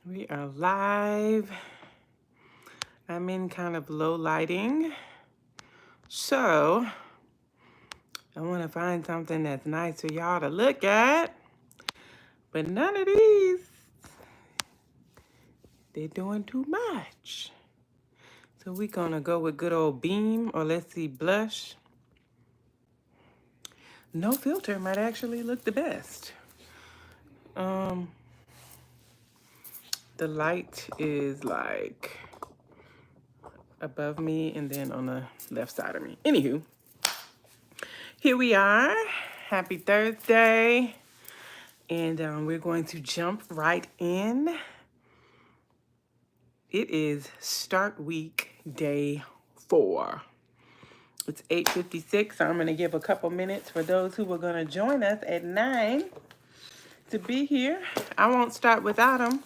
We are live. I'm in kind of low lighting. So I want to find something that's nice for y'all to look at. But none of these, they're doing too much. So we're going to go with good old Beam, or let's see, blush. No filter might actually look the best. Um, the light is like above me and then on the left side of me. Anywho, here we are. Happy Thursday. And we're going to jump right in. It is start week day 4. It's 8:56. So I'm going to give a couple minutes for those who are going to join us at 9 to be here. I won't start without them.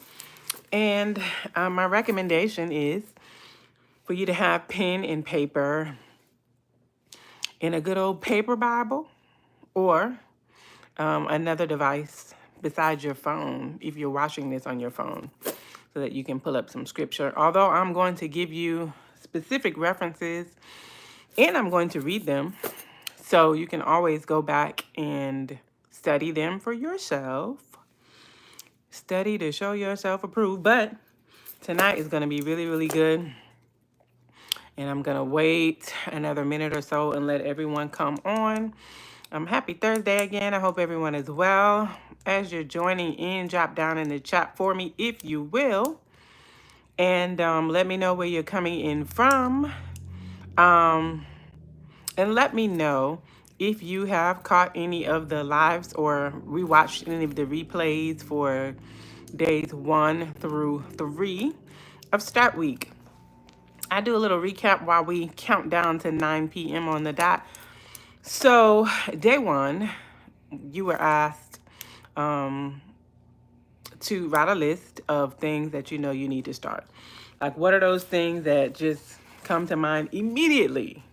And my recommendation is for you to have pen and paper and a good old paper Bible, or another device besides your phone if you're watching this on your phone, so that you can pull up some scripture. Although I'm going to give you specific references and I'm going to read them, so you can always go back and study them for yourself. Study to show yourself approved. But tonight is going to be really, really good. And I'm going to wait another minute or so and let everyone come on. Happy Thursday again. I hope everyone is well. As you're joining in, drop down in the chat for me if you will. And let me know where you're coming in from. And let me know if you have caught any of the lives or rewatched any of the replays for days 1 through 3 of Start Week. I do a little recap while we count down to 9 p.m. on the dot. So, day 1, you were asked to write a list of things that you know you need to start. Like, what are those things that just come to mind immediately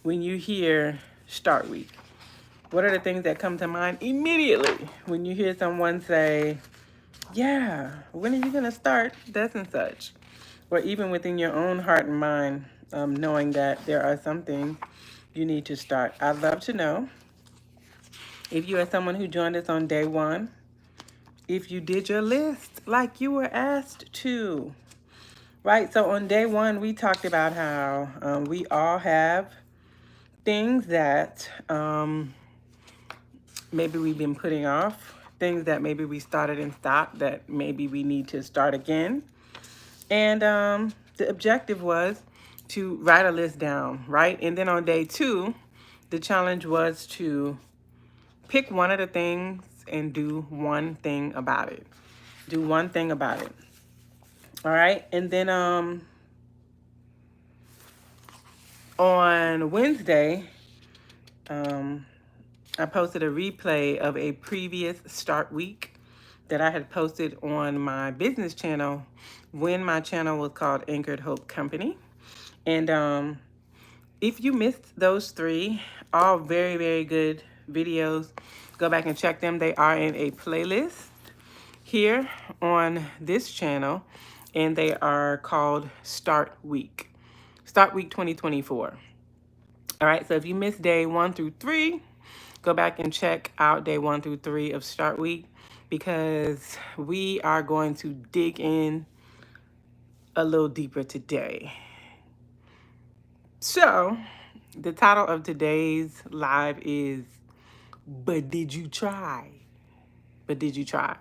when you hear Start Week? What are the things that come to mind immediately when you hear someone say, yeah, when are you going to start this and such? Or even within your own heart and mind, knowing that there are some things you need to start. I'd love to know if you are someone who joined us on day 1, if you did your list like you were asked to. Right, so on day 1, we talked about how we all have things that maybe we've been putting off, things that maybe we started and stopped that maybe we need to start again. And the objective was to write a list down, right? And then on day 2, the challenge was to pick one of the things and do one thing about it. Do one thing about it. All right. And then on Wednesday, I posted a replay of a previous Start Week that I had posted on my business channel when my channel was called Anchored Hope Company. And if you missed those 3, all very, very good videos, go back and check them. They are in a playlist here on this channel, and they are called Start Week 2024. All right, so if you missed day 1 through 3, go back and check out day 1 through 3 of Start Week, because we are going to dig in a little deeper today. So the title of today's live is, But Did You Try? But did you try?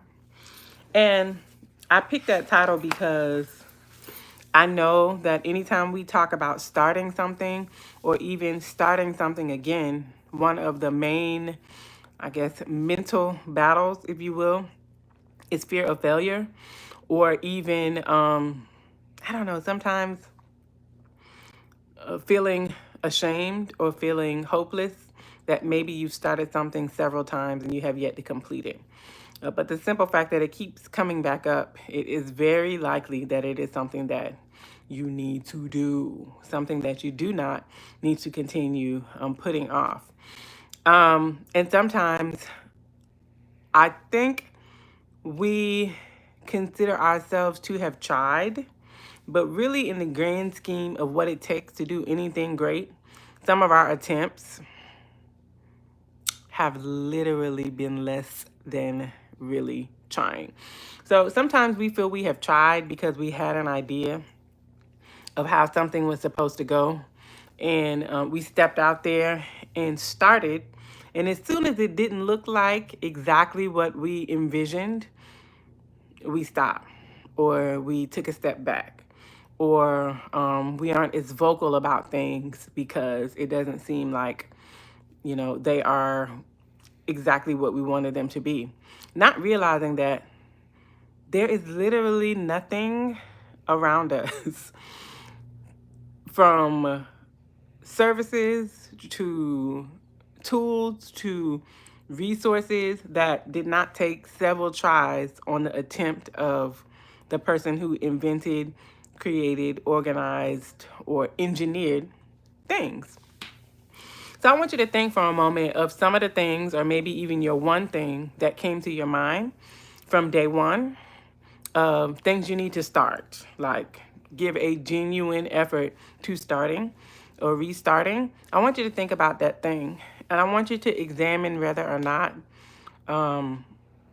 And I picked that title because I know that anytime we talk about starting something or even starting something again, one of the main, I guess, mental battles, if you will, is fear of failure, or even, I don't know, sometimes feeling ashamed or feeling hopeless that maybe you've started something several times and you have yet to complete it. But the simple fact that it keeps coming back up, it is very likely that it is something that you need to do, something that you do not need to continue putting off. And sometimes I think we consider ourselves to have tried, but really in the grand scheme of what it takes to do anything great, some of our attempts have literally been less than really trying. So sometimes we feel we have tried because we had an idea of how something was supposed to go. And we stepped out there and started. And as soon as it didn't look like exactly what we envisioned, we stopped, or we took a step back, or we aren't as vocal about things because it doesn't seem like, they are exactly what we wanted them to be. Not realizing that there is literally nothing around us from services to tools to resources that did not take several tries on the attempt of the person who invented, created, organized, or engineered things. So I want you to think for a moment of some of the things, or maybe even your one thing that came to your mind from day one, of things you need to start, like give a genuine effort to starting or restarting. I want you to think about that thing, and I want you to examine whether or not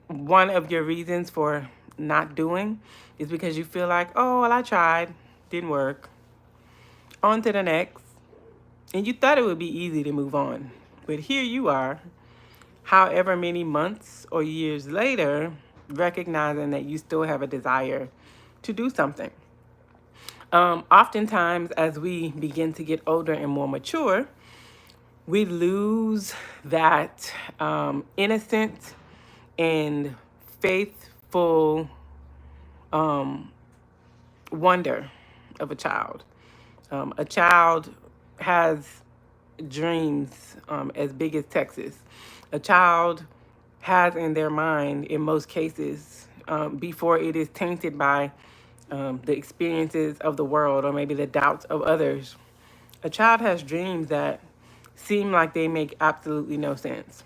one of your reasons for not doing is because you feel like, oh, well, I tried, didn't work, on to the next. And you thought it would be easy to move on. But here you are, however many months or years later, recognizing that you still have a desire to do something. Oftentimes, as we begin to get older and more mature, we lose that innocent and faithful wonder of a child. A child has dreams as big as Texas. A child has in their mind, in most cases, before it is tainted by the experiences of the world or maybe the doubts of others, a child has dreams that seem like they make absolutely no sense.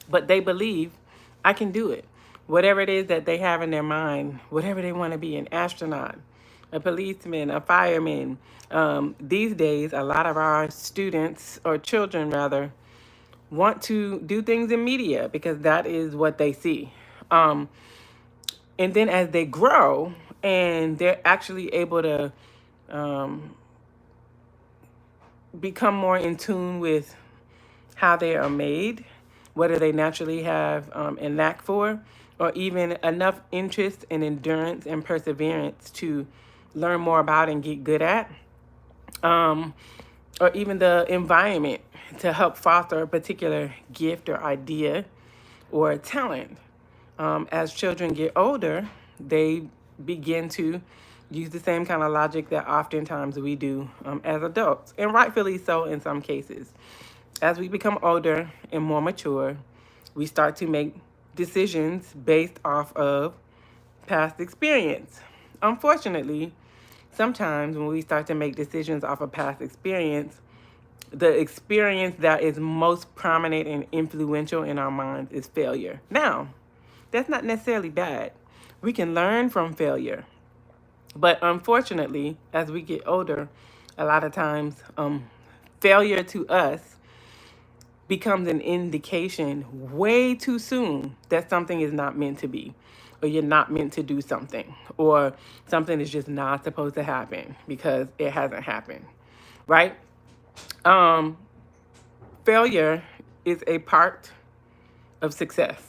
But they believe, I can do it. Whatever it is that they have in their mind, whatever they want to be, an astronaut, a policeman, a fireman. These days, a lot of our students, or children rather, want to do things in media because that is what they see. And then as they grow and they're actually able to become more in tune with how they are made, whether they naturally have a knack for, or even enough interest and endurance and perseverance to learn more about and get good at, or even the environment to help foster a particular gift or idea or talent. As children get older, they begin to use the same kind of logic that oftentimes we do as adults, and rightfully so in some cases. As we become older and more mature, we start to make decisions based off of past experience. Unfortunately, sometimes when we start to make decisions off of past experience, the experience that is most prominent and influential in our minds is failure. Now, that's not necessarily bad. We can learn from failure. But unfortunately, as we get older, a lot of times failure to us becomes an indication way too soon that something is not meant to be, or you're not meant to do something, or something is just not supposed to happen because it hasn't happened, right? Failure is a part of success.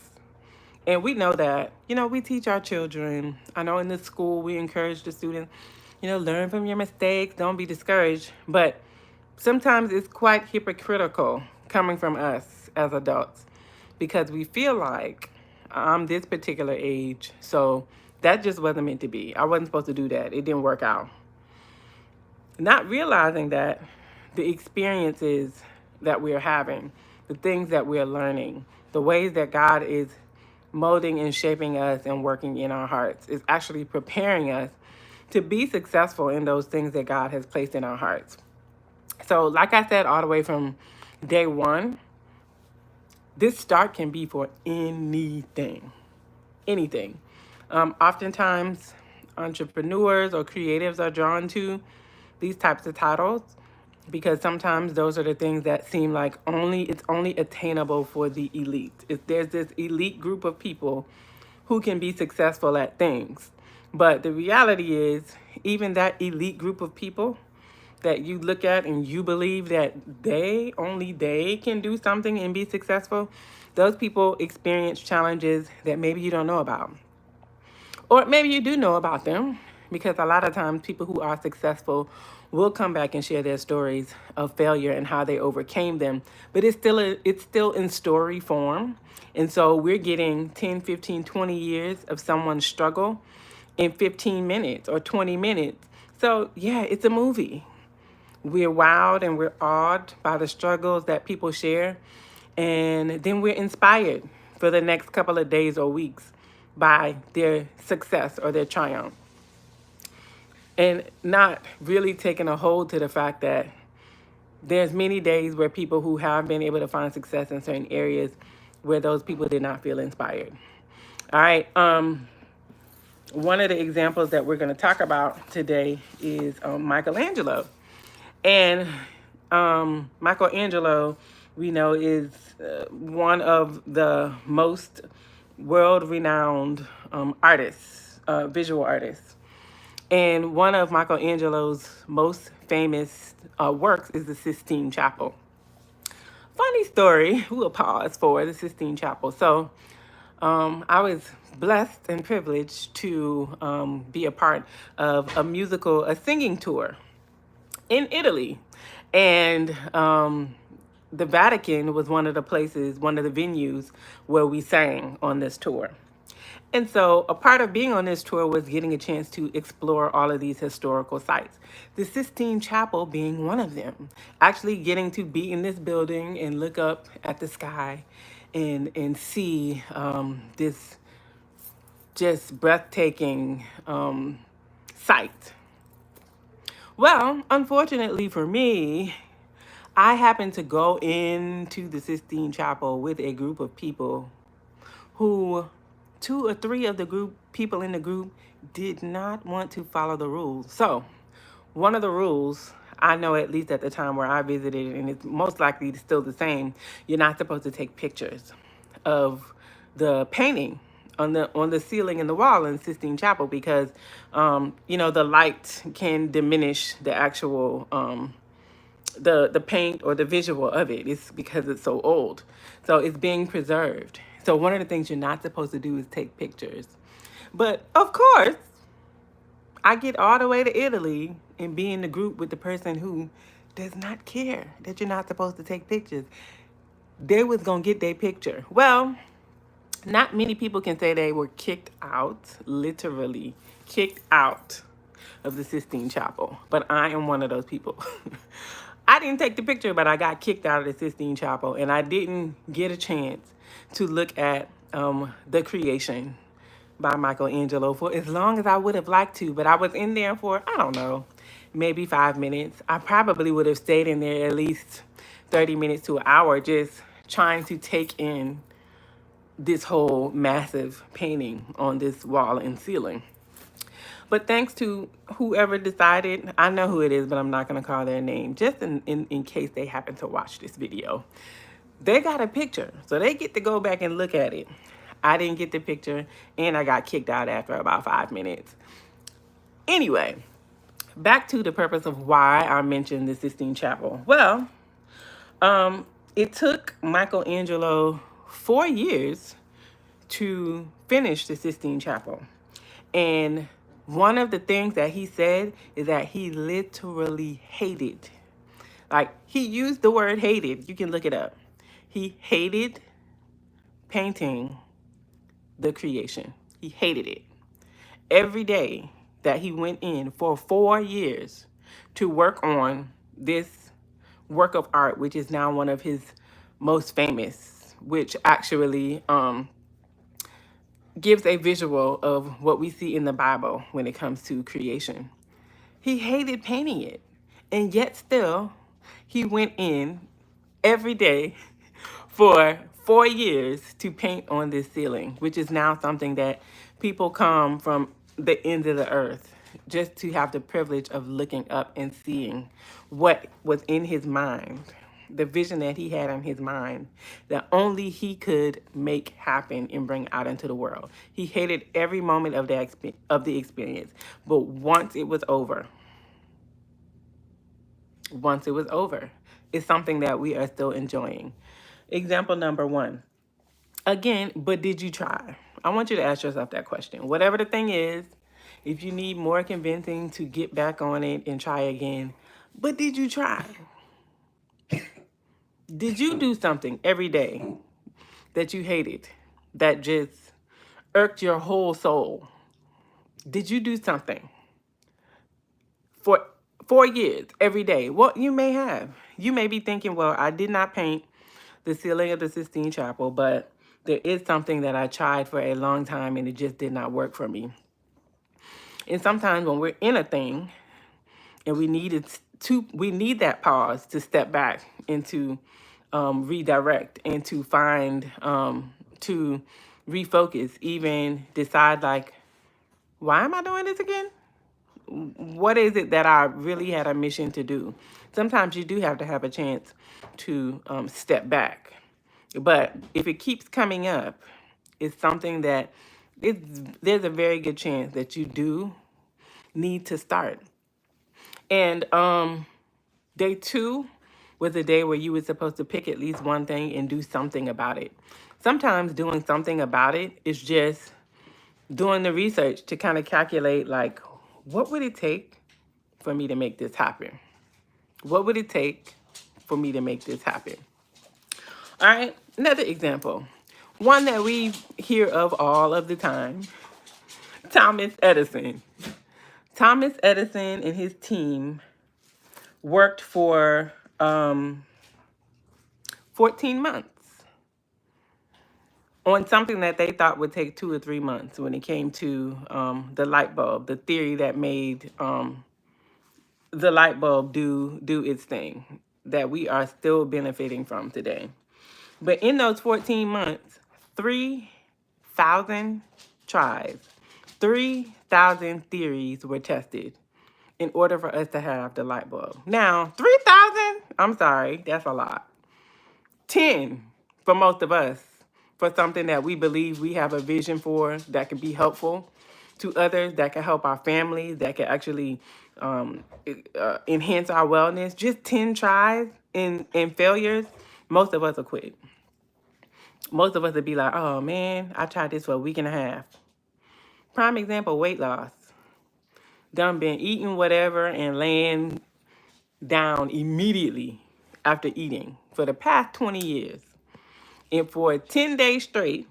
And we know that, we teach our children. I know in the school we encourage the students, learn from your mistakes, don't be discouraged. But sometimes it's quite hypocritical coming from us as adults because we feel like I'm this particular age, so that just wasn't meant to be. I wasn't supposed to do that. It didn't work out. Not realizing that the experiences that we're having, the things that we're learning, the ways that God is molding and shaping us and working in our hearts is actually preparing us to be successful in those things that God has placed in our hearts. So, like I said, all the way from day one, this start can be for anything. Anything. Oftentimes, entrepreneurs or creatives are drawn to these types of titles because sometimes those are the things that seem like it's only attainable for the elite. If there's this elite group of people who can be successful at things. But the reality is, even that elite group of people that you look at and you believe that only they can do something and be successful, those people experience challenges that maybe you don't know about. Or maybe you do know about them, because a lot of times people who are successful will come back and share their stories of failure and how they overcame them. But it's still in story form. And so we're getting 10, 15, 20 years of someone's struggle in 15 minutes or 20 minutes. So yeah, it's a movie. We're wowed and we're awed by the struggles that people share. And then we're inspired for the next couple of days or weeks by their success or their triumph. And not really taking a hold to the fact that there's many days where people who have been able to find success in certain areas where those people did not feel inspired. All right. One of the examples that we're going to talk about today is Michelangelo. And Michelangelo, we know, is one of the most world-renowned artists, visual artists. And one of Michelangelo's most famous works is the Sistine Chapel. Funny story, we'll pause for the Sistine Chapel. So I was blessed and privileged to be a part of a singing tour in Italy. And the Vatican was one of the venues where we sang on this tour. And so a part of being on this tour was getting a chance to explore all of these historical sites. The Sistine Chapel being one of them. Actually getting to be in this building and look up at the sky and see this just breathtaking sight. Well, unfortunately for me, I happened to go into the Sistine Chapel with a group of people who 2 or 3 of the people in the group did not want to follow the rules. So one of the rules, I know at least at the time where I visited, and it's most likely still the same, you're not supposed to take pictures of the painting on the ceiling and the wall in Sistine Chapel because, the light can diminish the actual, the paint or the visual of it. It's because it's so old. So it's being preserved. So one of the things you're not supposed to do is take pictures. But of course, I get all the way to Italy and be in the group with the person who does not care that you're not supposed to take pictures. They was going to get their picture. Well, not many people can say they were kicked out, literally kicked out of the Sistine Chapel. But I am one of those people. I didn't take the picture, but I got kicked out of the Sistine Chapel, and I didn't get a chance to look at the creation by Michelangelo for as long as I would have liked to. But I was in there for, I don't know, maybe 5 minutes. I probably would have stayed in there at least 30 minutes to an hour just trying to take in this whole massive painting on this wall and ceiling. But thanks to whoever decided, I know who it is, but I'm not going to call their name, just in case they happen to watch this video. They got a picture, so they get to go back and look at it. I didn't get the picture, and I got kicked out after about 5 minutes. Anyway, back to the purpose of why I mentioned the Sistine Chapel. Well, it took Michelangelo 4 years to finish the Sistine Chapel. And one of the things that he said is that he literally hated. Like, he used the word hated. You can look it up. He hated painting the creation. He hated it. Every day that he went in for 4 years to work on this work of art, which is now one of his most famous, which actually gives a visual of what we see in the Bible when it comes to creation. He hated painting it, and yet still he went in every day for 4 years to paint on this ceiling, which is now something that people come from the end of the earth just to have the privilege of looking up and seeing what was in his mind, the vision that he had in his mind that only he could make happen and bring out into the world. He hated every moment of the experience, but once it was over, it's something that we are still enjoying. Example number 1. Again, but did you try? I want you to ask yourself that question. Whatever the thing is, if you need more convincing to get back on it and try again, but did you try? Did you do something every day that you hated, that just irked your whole soul? Did you do something for 4 years every day? Well, you may have. You may be thinking, well, I did not paint the ceiling of the Sistine Chapel, but there is something that I tried for a long time and it just did not work for me. And sometimes when we're in a thing and we need that pause to step back and to redirect and to find, to refocus, even decide like, why am I doing this again? What is it that I really had a mission to do? Sometimes you do have to have a chance to step back. But if it keeps coming up, it's something that there's a very good chance that you do need to start. And day 2 was a day where you were supposed to pick at least one thing and do something about it. Sometimes doing something about it is just doing the research to kind of calculate, like, what would it take for me to make this happen? What would it take for me to make this happen? All right, another example. One that we hear of all of the time, Thomas Edison. Thomas Edison and his team worked for 14 months on something that they thought would take 2 or 3 months when it came to the light bulb, the theory that made the light bulb do its thing that we are still benefiting from today. But in those 14 months, 3,000 tries, 3,000 theories were tested in order for us to have the light bulb. Now, 3,000, I'm sorry, that's a lot. 10 for most of us, for something that we believe we have a vision for that can be helpful to others, that can help our families, that can actually enhance our wellness. Just 10 tries and failures, most of us will quit. Most of us would be like, oh man, I tried this for a week and a half. Prime example, weight loss. Done been eating whatever and laying down immediately after eating for the past 20 years. And for 10 days straight,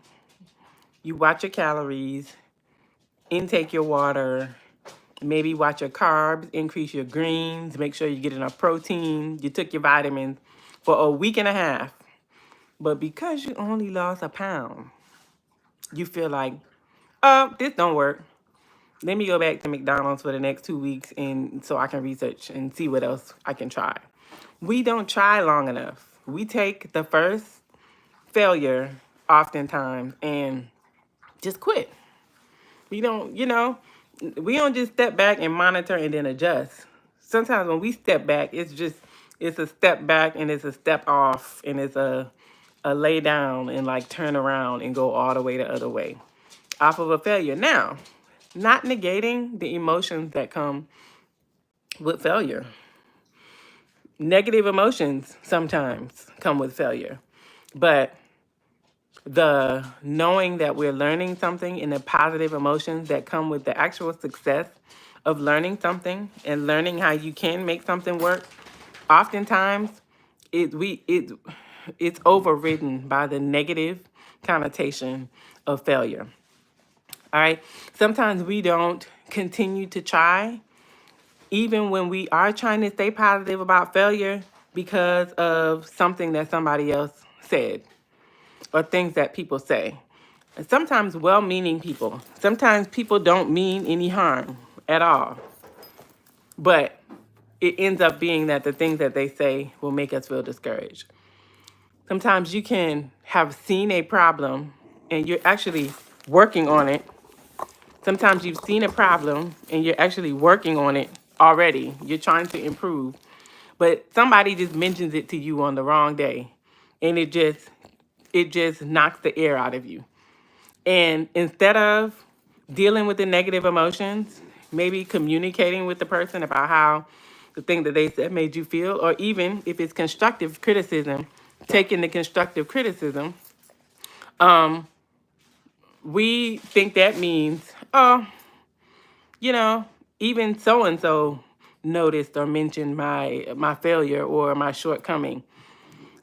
you watch your calories, intake your water, maybe watch your carbs, increase your greens, make sure you get enough protein, you took your vitamins for a week and a half. But because you only lost a pound, you feel like, oh, this don't work. Let me go back to McDonald's for the next 2 weeks and so I can research and see what else I can try. We don't try long enough. We take the first failure oftentimes and just quit. We don't, we don't just step back and monitor and then adjust. Sometimes when we step back, it's a step back and it's a step off and it's a lay down and like turn around and go all the way the other way off of a failure. Now, not negating the emotions that come with failure. Negative emotions sometimes come with failure, but the knowing that we're learning something and the positive emotions that come with the actual success of learning something and learning how you can make something work, oftentimes it's overridden by the negative connotation of failure. All right. Sometimes we don't continue to try, even when we are trying to stay positive about failure, because of something that somebody else said or things that people say. And sometimes well-meaning people. Sometimes people don't mean any harm at all. But it ends up being that the things that they say will make us feel discouraged. Sometimes you can have seen a problem and you're actually working on it. Sometimes you've seen a problem and you're actually working on it already. You're trying to improve, but somebody just mentions it to you on the wrong day, and it just knocks the air out of you. And instead of dealing with the negative emotions, maybe communicating with the person about how the thing that they said made you feel, or even if it's constructive criticism, taking the constructive criticism, we think that means, oh, you know, even so and so noticed or mentioned my failure or my shortcoming.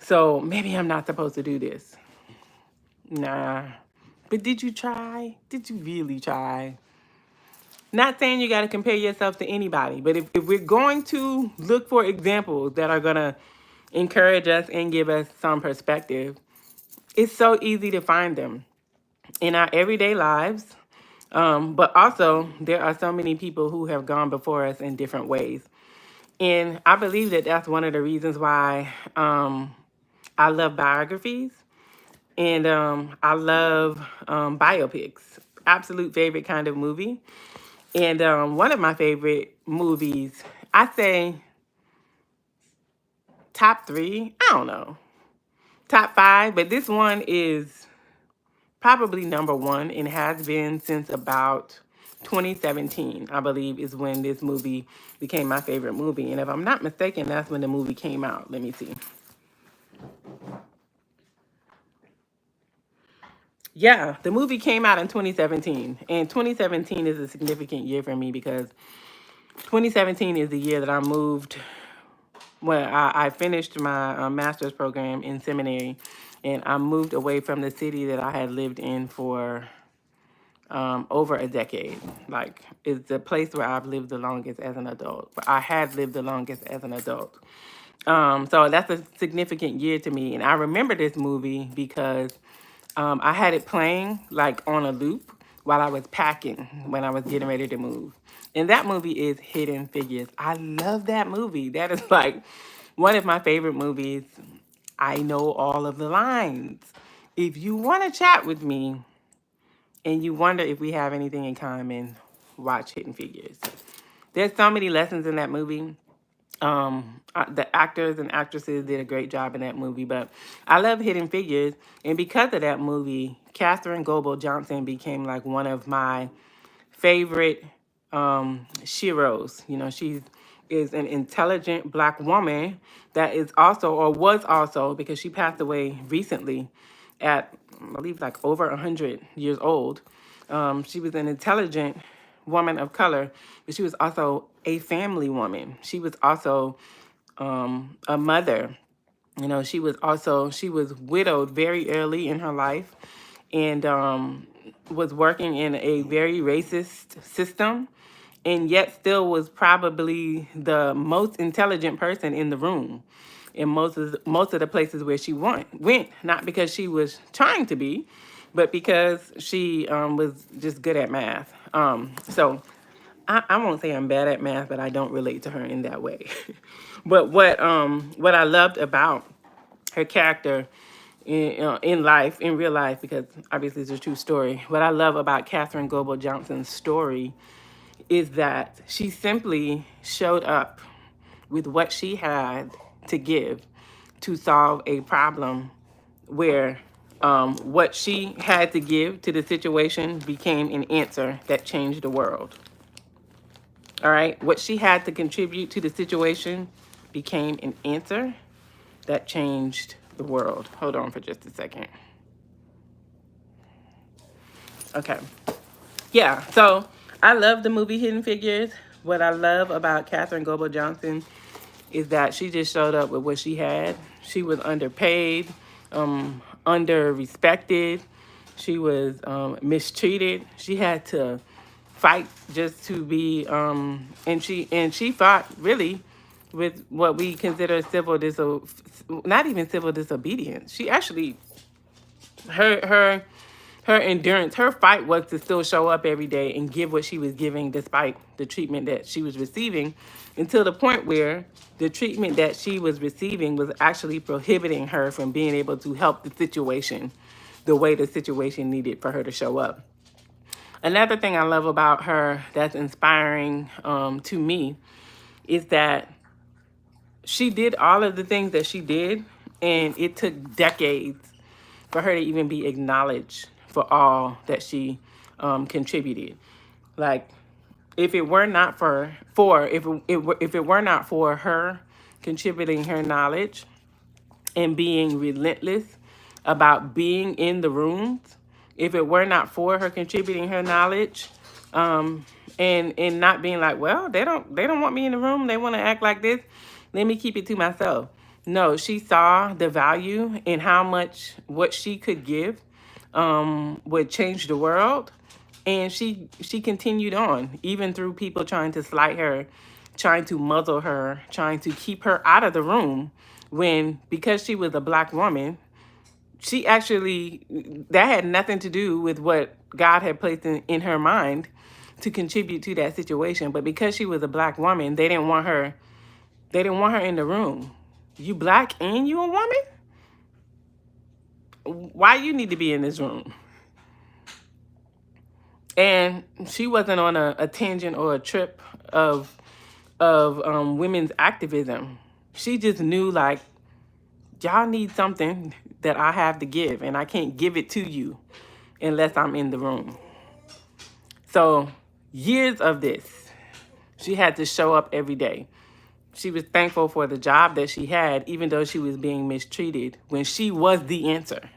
So maybe I'm not supposed to do this. Nah. But did you try? Did you really try? Not saying you got to compare yourself to anybody, but if we're going to look for examples that are going to encourage us and give us some perspective, it's so easy to find them in our everyday lives. But also, there are so many people who have gone before us in different ways. And I believe that that's one of the reasons why I love biographies and I love biopics. Absolute favorite kind of movie. And one of my favorite movies, I say top three, I don't know, top five, but this one is probably number one and has been since about 2017, I believe, is when this movie became my favorite movie. And if I'm not mistaken, that's when the movie came out. Let me see. Yeah, the movie came out in 2017. And 2017 is a significant year for me because 2017 is the year that I moved. Well, I finished my master's program in seminary, and I moved away from the city that I had lived in for over a decade. Like, it's the place where I've lived the longest as an adult. I had lived the longest as an adult. So that's a significant year to me. And I remember this movie because I had it playing like on a loop while I was packing when I was getting ready to move. And that movie is Hidden Figures. I love that movie. That is like one of my favorite movies. I know all of the lines. If you want to chat with me and you wonder if we have anything in common, watch Hidden Figures. There's so many lessons in that movie. The actors and actresses did a great job in that movie, but I love Hidden Figures, and because of that movie, Katherine Goble Johnson became like one of my favorite sheroes. You know, she is an intelligent Black woman that is also, or was also, because she passed away recently at, I believe, like over 100 years old. She was an intelligent woman of color, but she was also a family woman. She was also a mother. You know, she was widowed very early in her life, and was working in a very racist system, and yet still was probably the most intelligent person in the room in most of the places where she went, not because she was trying to be, but because she was just good at math. So I won't say I'm bad at math, but I don't relate to her in that way. But what I loved about her character in life, in real life, because obviously it's a true story. What I love about Katherine Goble Johnson's story is that she simply showed up with what she had to give to solve a problem where what she had to give to the situation became an answer that changed the world. All right, what she had to contribute to the situation became an answer that changed the world. Hold on for just a second. Okay. Yeah, so I love the movie Hidden Figures. What I love about Katherine Goble Johnson is that she just showed up with what she had. She was underpaid, under-respected. She was mistreated. She had to fight just to be, and she fought really with what we consider not even civil disobedience. She actually, her her endurance, her fight was to still show up every day and give what she was giving despite the treatment that she was receiving, until the point where the treatment that she was receiving was actually prohibiting her from being able to help the situation the way the situation needed for her to show up. Another thing I love about her that's inspiring to me is that she did all of the things that she did, and it took decades for her to even be acknowledged for all that she contributed. Like, if it were not if it were not for her contributing her knowledge and being relentless about being in the rooms, if it were not for her contributing her knowledge, and not being like, well, they don't want me in the room, they want to act like this, let me keep it to myself. No, she saw the value in how much what she could give would change the world, and she continued on, even through people trying to slight her, trying to muzzle her, trying to keep her out of the room, when, because she was a Black woman, she actually, that had nothing to do with what God had placed in her mind to contribute to that situation. But because she was a Black woman, they didn't want her in the room. You Black and you a woman? Why you need to be in this room? And she wasn't on a tangent or a trip of women's activism. She just knew, like, y'all need something that I have to give, and I can't give it to you unless I'm in the room. So years of this, she had to show up every day. She was thankful for the job that she had, even though she was being mistreated, when she was the answer.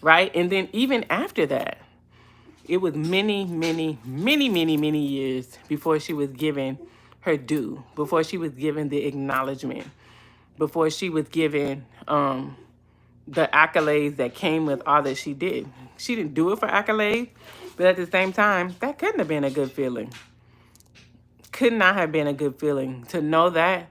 Right? And then even after that, it was many, many, many, many, many years before she was given her due, before she was given the acknowledgement, before she was given the accolades that came with all that she did. She didn't do it for accolades, but at the same time, that couldn't have been a good feeling. Could not have been a good feeling to know that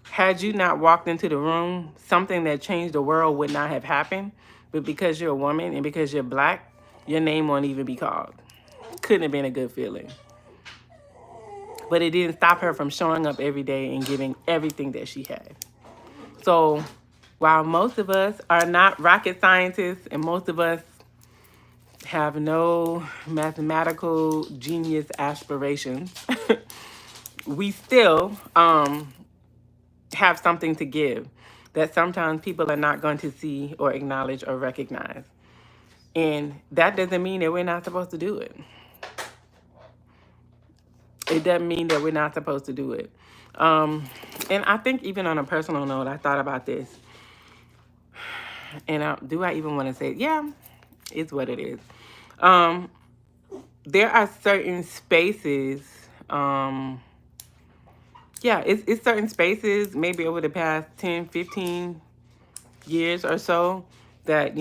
had you not walked into the room, something that changed the world would not have happened. But because you're a woman and because you're Black, your name won't even be called. Couldn't have been a good feeling. But it didn't stop her from showing up every day and giving everything that she had. So while most of us are not rocket scientists and most of us have no mathematical genius aspirations, we still have something to give that sometimes people are not going to see or acknowledge or recognize. And that doesn't mean that we're not supposed to do it. It doesn't mean that we're not supposed to do it. And I think even on a personal note, I thought about this. And do I even want to say it? Yeah, it's what it is. There are certain spaces, it's certain spaces, maybe over the past 10, 15 years or so, that,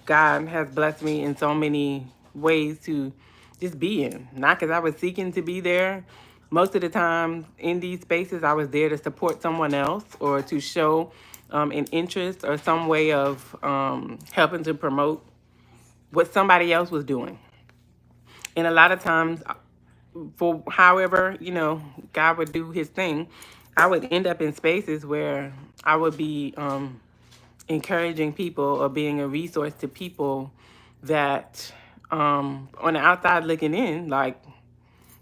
God has blessed me in so many ways to just be in. Not because I was seeking to be there. Most of the time in these spaces, I was there to support someone else or to show an interest or some way of helping to promote what somebody else was doing. And a lot of times, for however, God would do his thing, I would end up in spaces where I would be encouraging people or being a resource to people that on the outside looking in, like,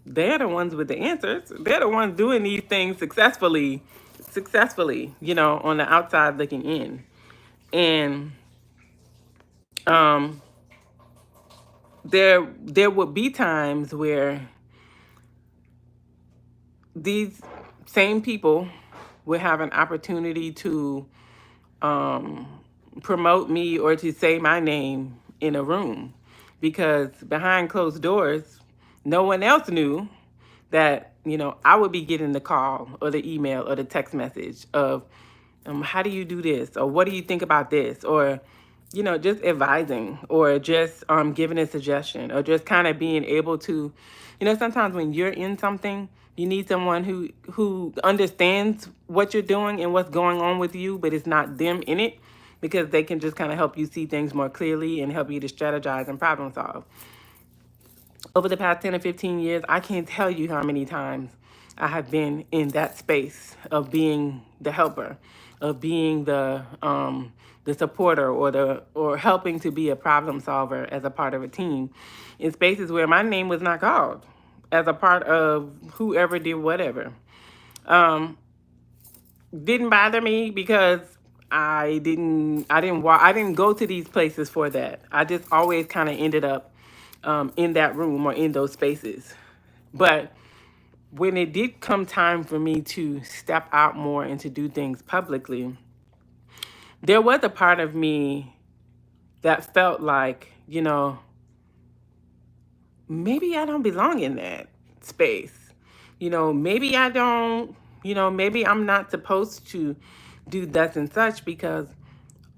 they're the ones with the answers. They're the ones doing these things successfully, on the outside looking in. And there would be times where these same people would have an opportunity to promote me or to say my name in a room, because behind closed doors, no one else knew that, I would be getting the call or the email or the text message of, how do you do this? Or what do you think about this? Or, just advising or just giving a suggestion or just kind of being able to, sometimes when you're in something, you need someone who understands what you're doing and what's going on with you, but it's not them in it. because they can just kind of help you see things more clearly and help you to strategize and problem solve. Over the past 10 or 15 years, I can't tell you how many times I have been in that space of being the helper, of being the supporter, or helping to be a problem solver as a part of a team, in spaces where my name was not called as a part of whoever did whatever. Didn't bother me because I didn't go to these places for that. I just always kind of ended up in that room or in those spaces. But when it did come time for me to step out more and to do things publicly, there was a part of me that felt like, maybe I don't belong in that space. Maybe I don't, maybe I'm not supposed to do thus and such because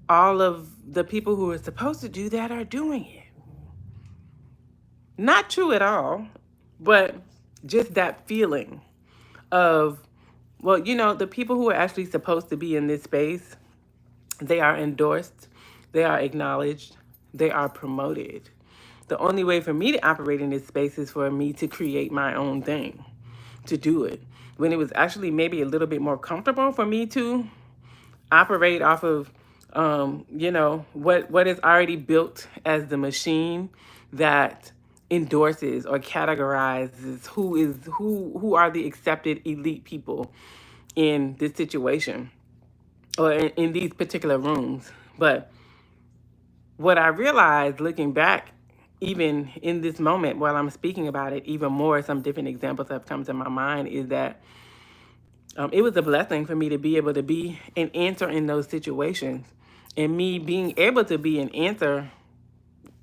all of the people who are supposed to do that are doing it. Not true at all, but just that feeling of, well, the people who are actually supposed to be in this space, they are endorsed, they are acknowledged, they are promoted. The only way for me to operate in this space is for me to create my own thing, to do it. When it was actually maybe a little bit more comfortable for me to operate off of, what is already built as the machine that endorses or categorizes who are the accepted elite people in this situation or in these particular rooms. But what I realized looking back, even in this moment while I'm speaking about it, even more, some different examples have come to my mind, is that it was a blessing for me to be able to be an answer in those situations. And me being able to be an answer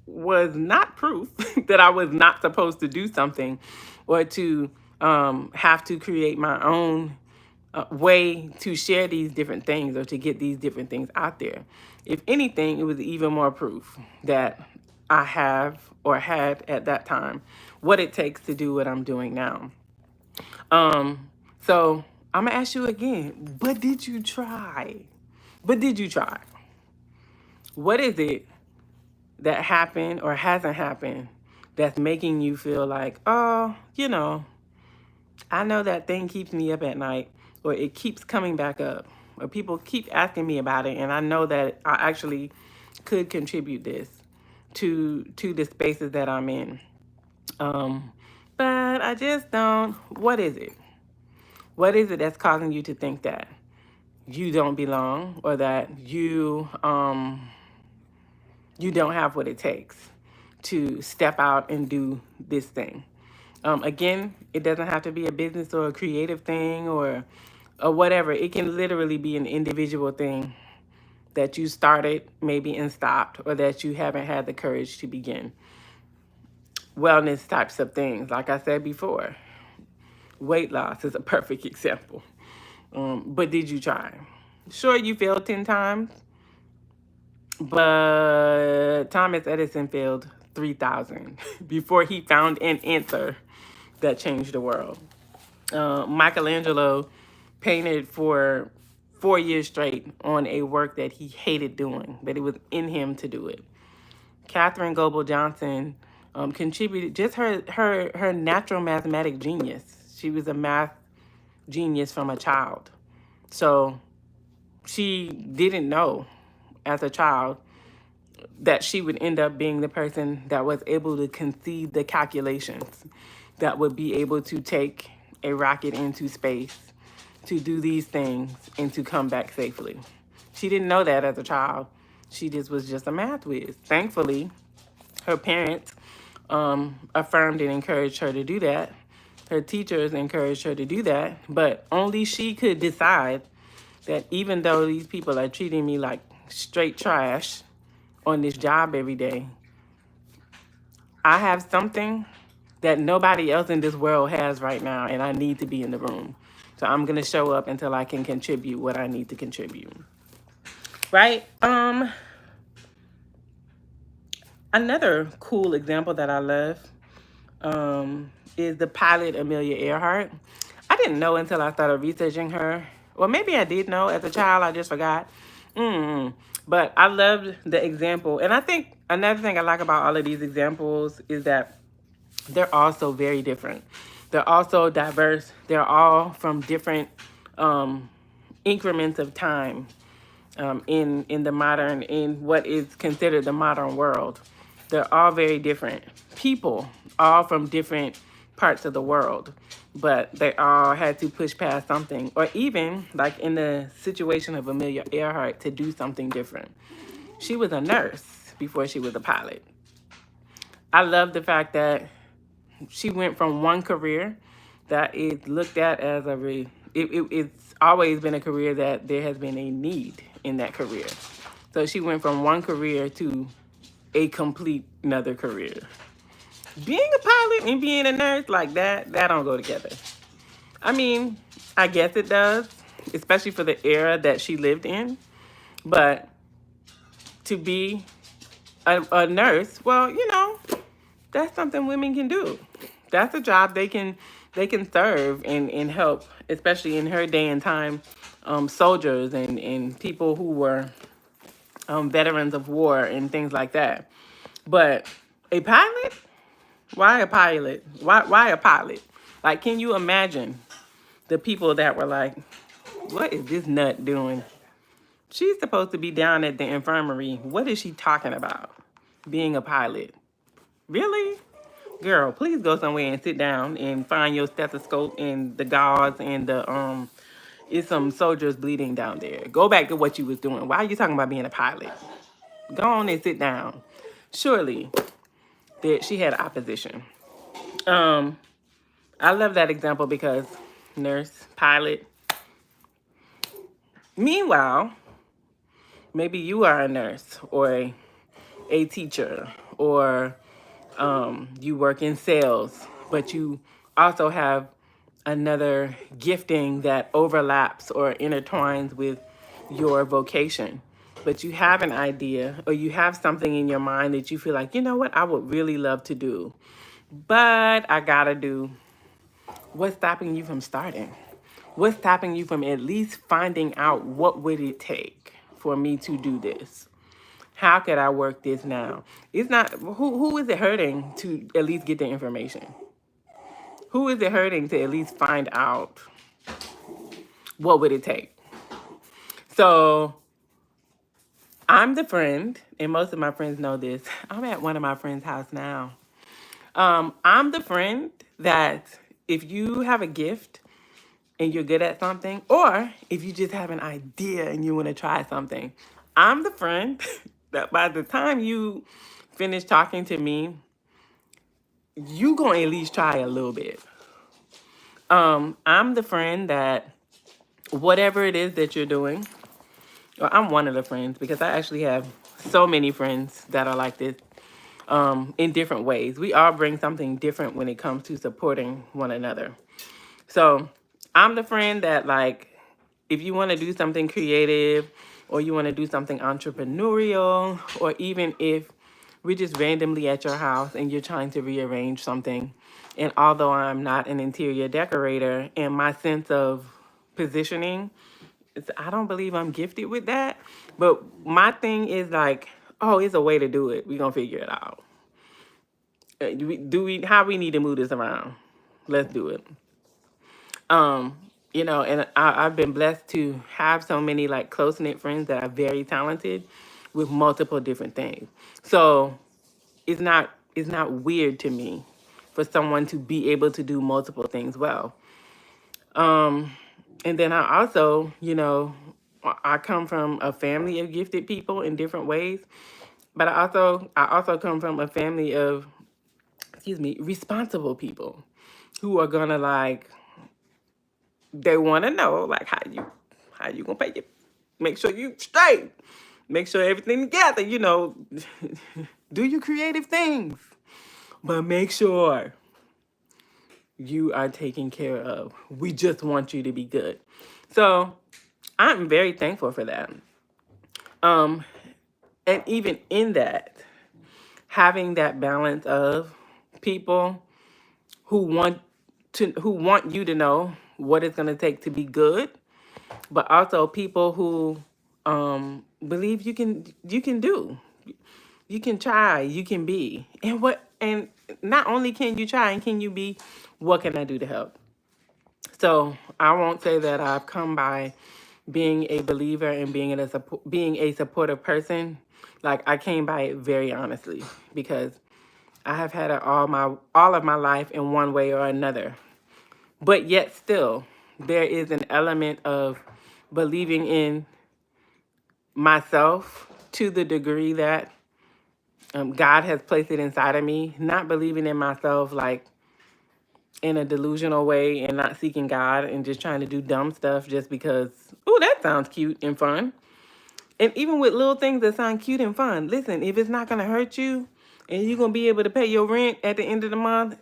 was not proof that I was not supposed to do something or to have to create my own way to share these different things or to get these different things out there. If anything, it was even more proof that I have or had at that time what it takes to do what I'm doing now. So I'm gonna ask you again, but did you try? But did you try? What is it that happened or hasn't happened that's making you feel like, oh, I know that thing keeps me up at night, or it keeps coming back up, or people keep asking me about it, and I know that I actually could contribute this to the spaces that I'm in. But I just don't. What is it? What is it that's causing you to think that you don't belong, or that you don't have what it takes to step out and do this thing? Again, it doesn't have to be a business or a creative thing or whatever. It can literally be an individual thing that you started maybe and stopped, or that you haven't had the courage to begin. Wellness types of things, like I said before, weight loss is a perfect example. But did you try? Sure, you failed 10 times, but Thomas Edison failed 3,000 before he found an answer that changed the world. Michelangelo painted for 4 years straight on a work that he hated doing, but it was in him to do it. Katherine Goebel Johnson contributed just her natural mathematic genius. She was a math genius from a child. So she didn't know as a child that she would end up being the person that was able to conceive the calculations that would be able to take a rocket into space, to do these things, and to come back safely. She didn't know that as a child. She was just a math whiz. Thankfully, her parents affirmed and encouraged her to do that. Her teachers encouraged her to do that, but only she could decide that even though these people are treating me like straight trash on this job every day, I have something that nobody else in this world has right now, and I need to be in the room. So I'm going to show up until I can contribute what I need to contribute. Right? Another cool example that I love is the pilot Amelia Earhart. I didn't know until I started researching her. Or maybe I did know as a child, I just forgot. But I loved the example. And I think another thing I like about all of these examples is that they're all so very different. They're all so diverse. They're all from different increments of time in the modern, in what is considered the modern world. They're all very different people, all from different parts of the world, but they all had to push past something, or even like in the situation of Amelia Earhart, to do something different. She was a nurse before she was a pilot. I love the fact that she went from one career that is looked at as it's always been a career that there has been a need in that career. So she went from one career to a complete another career. Being a pilot and being a nurse, like that don't go together. I mean, I guess it does, especially for the era that she lived in. But to be a nurse, well, that's something women can do. That's a job they can serve and help, especially in her day and time, soldiers and people who were veterans of war and things like that. But a pilot? Why a pilot? Why a pilot? Like, can you imagine the people that were like, what is this nut doing? She's supposed to be down at the infirmary. What is she talking about? Being a pilot. Really? Girl, please go somewhere and sit down and find your stethoscope and the gauze and the it's some soldiers bleeding down there. Go back to what you was doing. Why are you talking about being a pilot? Go on and sit down. Surely that she had opposition. I love that example because nurse, pilot. Meanwhile, maybe you are a nurse or a teacher, or you work in sales, but you also have another gifting that overlaps or intertwines with your vocation. But you have an idea, or you have something in your mind that you feel like, you know what, I would really love to do, but I gotta do. What's stopping you from starting? What's stopping you from at least finding out what would it take for me to do this? How could I work this now? It's not, who is it hurting to at least get the information? Who is it hurting to at least find out what would it take? So I'm the friend, and most of my friends know this. I'm at one of my friends' house now. I'm the friend that if you have a gift and you're good at something, or if you just have an idea and you want to try something, I'm the friend that by the time you finish talking to me, you gonna at least try a little bit. I'm the friend that whatever it is that you're doing, or I'm one of the friends because I actually have so many friends that are like this in different ways. We all bring something different when it comes to supporting one another. So I'm the friend that, like, if you want to do something creative or you want to do something entrepreneurial, or even if we're just randomly at your house and you're trying to rearrange something, and although I'm not an interior decorator, and my sense of positioning, I don't believe I'm gifted with that. But my thing is like, oh, it's a way to do it. We're going to figure it out. How we need to move this around? Let's do it. And I've been blessed to have so many like close knit friends that are very talented with multiple different things. So it's not weird to me for someone to be able to do multiple things well. And then I also, I come from a family of gifted people in different ways, but I also come from a family of, responsible people who are gonna like, they want to know like how you gonna pay you, make sure you straight, make sure everything together, do your creative things, but make sure you are taken care of. We just want you to be good. So I'm very thankful for that. And even in that, having that balance of people who want you to know what it's going to take to be good, but also people who believe you can do. You can try, you can be. And not only can you try and can you be, what can I do to help? So I won't say that I've come by being a believer and being a supportive person. Like, I came by it very honestly, because I have had it all of my life in one way or another. But yet still, there is an element of believing in myself to the degree that God has placed it inside of me. Not believing in myself like in a delusional way, and not seeking God and just trying to do dumb stuff just because, oh, that sounds cute and fun. And even with little things that sound cute and fun, listen, if it's not going to hurt you and you're going to be able to pay your rent at the end of the month,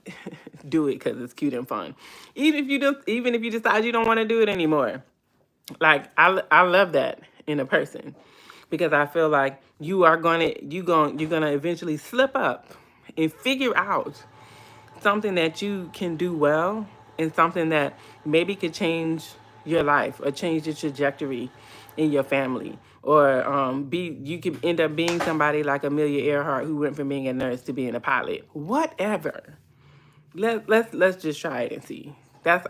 do it because it's cute and fun. Even if you decide you don't want to do it anymore. Like, I love that in a person, because I feel like you're going to eventually slip up and figure out something that you can do well, and something that maybe could change your life or change the trajectory in your family, or you could end up being somebody like Amelia Earhart, who went from being a nurse to being a pilot. Whatever. Let's just try it and see.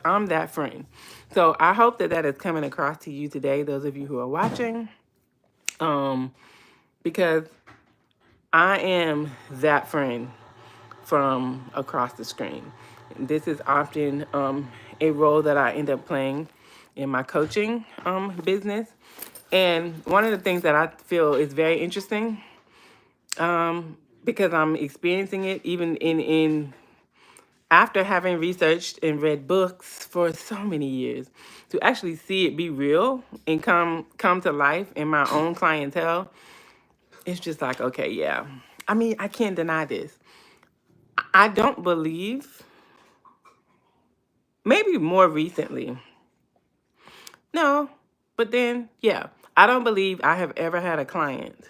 I'm that friend. So I hope that is coming across to you today, those of you who are watching, because I am that friend from across the screen. This is often a role that I end up playing in my coaching business. And one of the things that I feel is very interesting, because I'm experiencing it even in after having researched and read books for so many years, to actually see it be real and come to life in my own clientele. It's just like, okay, yeah. I mean, I can't deny this. I don't believe, maybe more recently. No, but then, yeah, I don't believe I have ever had a client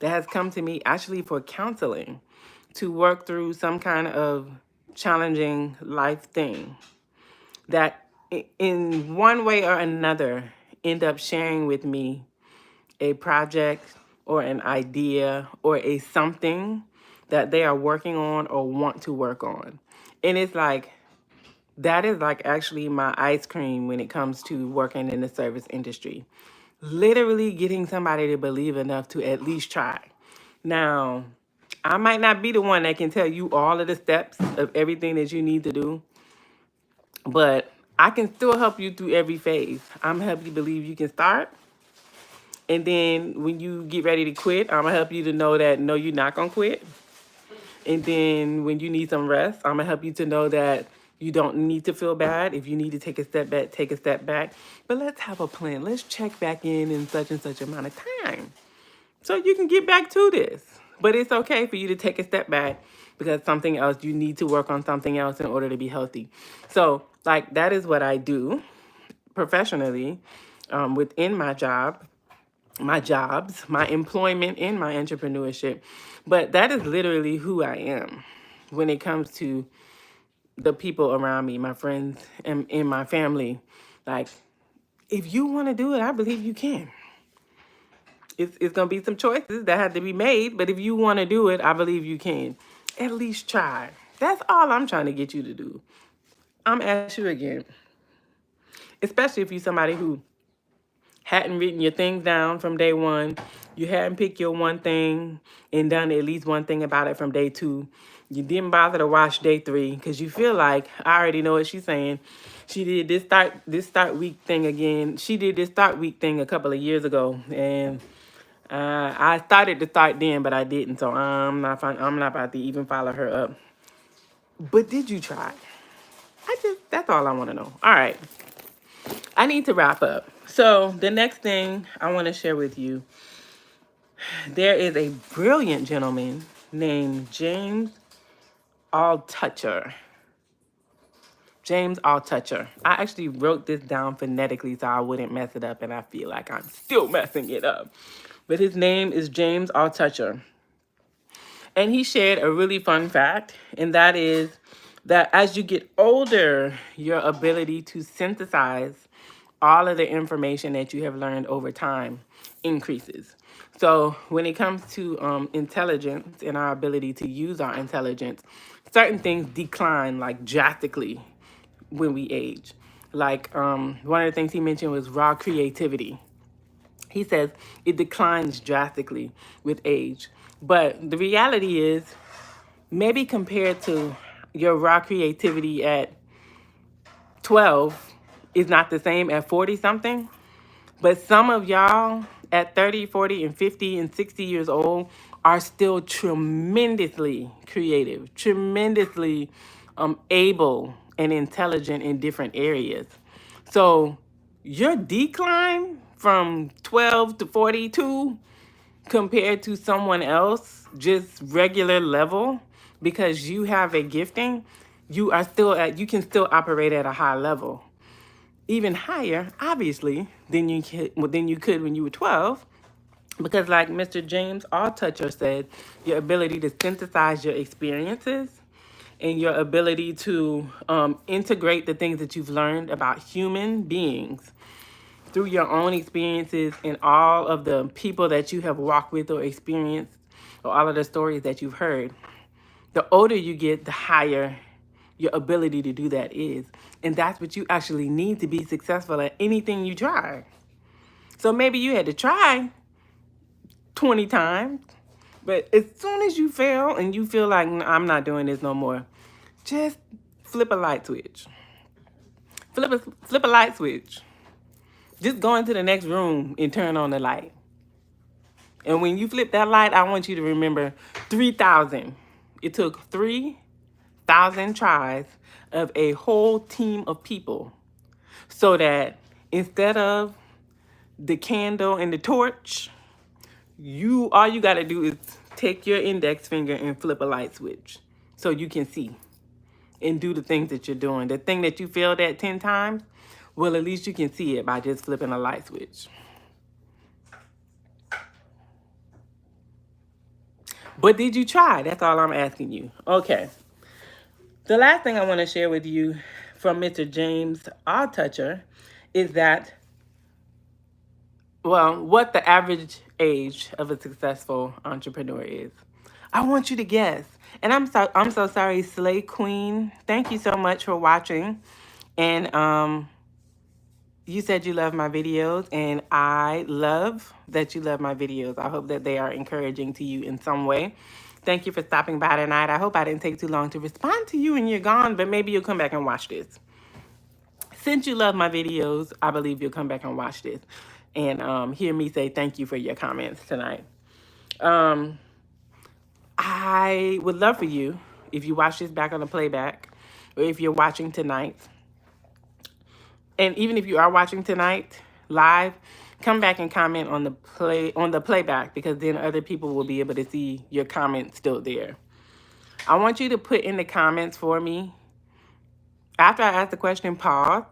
that has come to me actually for counseling to work through some kind of challenging life thing that in one way or another end up sharing with me a project or an idea or a something that they are working on or want to work on. And it's like, that is like actually my ice cream when it comes to working in the service industry. Literally getting somebody to believe enough to at least try. Now, I might not be the one that can tell you all of the steps of everything that you need to do, but I can still help you through every phase. I'm help you believe you can start. And then when you get ready to quit, I'm gonna help you to know that no, you're not gonna quit. And then when you need some rest, I'm gonna help you to know that you don't need to feel bad. If you need to take a step back, take a step back. But let's have a plan. Let's check back in such and such amount of time, so you can get back to this. But it's okay for you to take a step back, because something else, you need to work on something else in order to be healthy. So, like, that is what I do professionally, within my jobs, my employment, and my entrepreneurship. But that is literally who I am when it comes to the people around me, my friends and in my family. Like, if you want to do it, I believe you can. It's going to be some choices that have to be made, but if you want to do it, I believe you can. At least try. That's all I'm trying to get you to do. I'm asking you again, especially if you're somebody who hadn't written your things down from day one, you hadn't picked your one thing and done at least one thing about it from day two. You didn't bother to watch day three because you feel like, I already know what she's saying. She did this start week thing again. She did this start week thing a couple of years ago, and I started to start then, but I didn't. So I'm not about to even follow her up. But did you try? That's all I want to know. All right. I need to wrap up. So the next thing I want to share with you, there is a brilliant gentleman named James Altucher. James Altucher. I actually wrote this down phonetically so I wouldn't mess it up, and I feel like I'm still messing it up. But his name is James Altucher. And he shared a really fun fact, and that is that as you get older, your ability to synthesize all of the information that you have learned over time increases. So when it comes to intelligence and our ability to use our intelligence, certain things decline like drastically when we age. Like one of the things he mentioned was raw creativity. He says it declines drastically with age. But the reality is, maybe compared to your raw creativity at 12 is not the same at 40 something. But some of y'all at 30, 40, and 50 and 60 years old are still tremendously creative, tremendously able and intelligent in different areas. So your decline from 12 to 42 compared to someone else, just regular level, because you have a gifting, you can still operate at a high level, even higher, obviously, than you could when you were 12. Because like Mr. James Altucher said, your ability to synthesize your experiences and your ability to integrate the things that you've learned about human beings through your own experiences and all of the people that you have walked with or experienced, or all of the stories that you've heard. The older you get, the higher your ability to do that is. And that's what you actually need to be successful at anything you try. So maybe you had to try 20 times, but as soon as you fail and you feel like, I'm not doing this no more, just flip a light switch. Flip a light switch. Just go into the next room and turn on the light. And when you flip that light, I want you to remember 3,000. It took 3,000 tries of a whole team of people, so that instead of the candle and the torch, all you got to do is take your index finger and flip a light switch so you can see and do the things that you're doing. The thing that you failed at 10 times, well, at least you can see it by just flipping a light switch. But did you try? That's all I'm asking you. Okay. The last thing I want to share with you from Mr. James Altucher is that, well, what the average age of a successful entrepreneur is. I want you to guess. And I'm so sorry, Slay Queen. Thank you so much for watching. And you said you love my videos, and I love that you love my videos. I hope that they are encouraging to you in some way. Thank you for stopping by tonight. I hope I didn't take too long to respond to you and you're gone, but maybe you'll come back and watch this. Since you love my videos, I believe you'll come back and watch this and hear me say thank you for your comments tonight. I would love for you, if you watch this back on the playback, or if you're watching tonight, and even if you are watching tonight live, come back and comment on the playback, because then other people will be able to see your comments still there. I want you to put in the comments for me. After I ask the question, pause,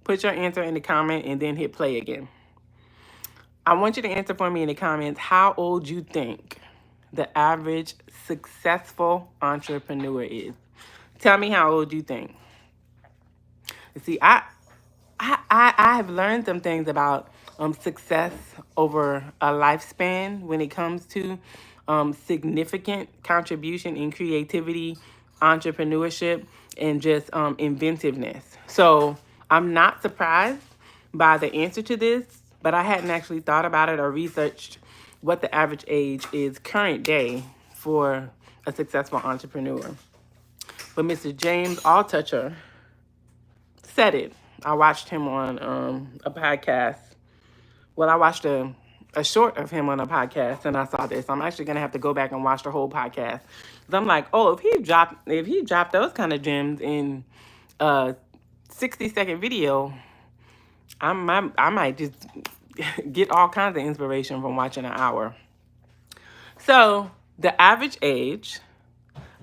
put your answer in the comment, and then hit play again. I want you to answer for me in the comments how old you think the average successful entrepreneur is. Tell me how old you think. See, I have learned some things about success over a lifespan when it comes to significant contribution in creativity, entrepreneurship, and just inventiveness. So I'm not surprised by the answer to this, but I hadn't actually thought about it or researched what the average age is current day for a successful entrepreneur. But Mr. James Altucher said it. I watched him on a podcast. Well, I watched a short of him on a podcast, and I saw this. I'm actually gonna have to go back and watch the whole podcast. 'Cause I'm like, oh, if he dropped those kind of gems in a 60-second video, I might just get all kinds of inspiration from watching an hour. So the average age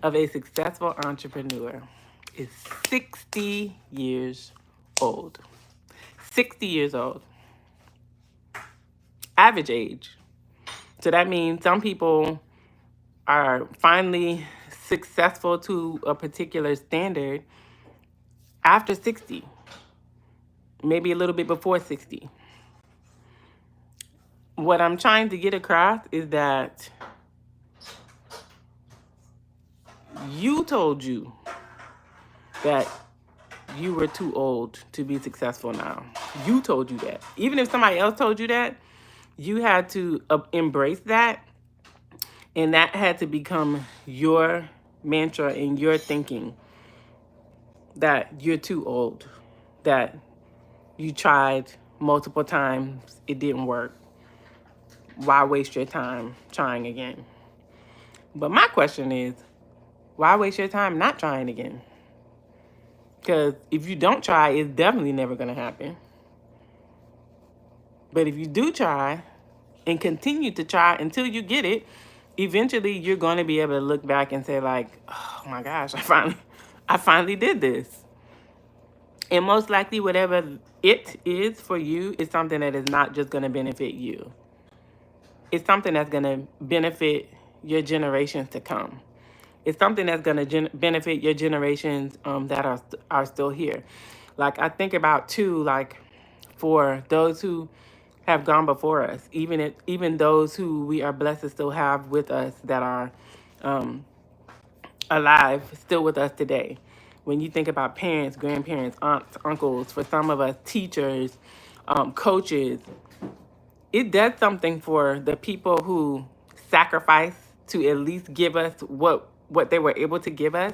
of a successful entrepreneur is 60 years old. 60 years old. Average age. So that means some people are finally successful to a particular standard after 60, maybe a little bit before 60. what I'm trying to get across is that you told you that you were too old to be successful now. You told you that. Even if somebody else told you that, you had to embrace that, and that had to become your mantra in your thinking, that you're too old, that you tried multiple times, it didn't work. Why waste your time trying again? But my question is, why waste your time not trying again? Because if you don't try, it's definitely never going to happen. But if you do try and continue to try until you get it, eventually you're going to be able to look back and say like, oh my gosh, I finally did this. And most likely whatever it is for you is something that is not just going to benefit you. It's something that's going to benefit your generations to come. It's something that's going to benefit your generations that are still here. Like I think about too, like for those who have gone before us, even those who we are blessed to still have with us that are alive, still with us today. When you think about parents, grandparents, aunts, uncles, for some of us, teachers, coaches, it does something for the people who sacrifice to at least give us what they were able to give us,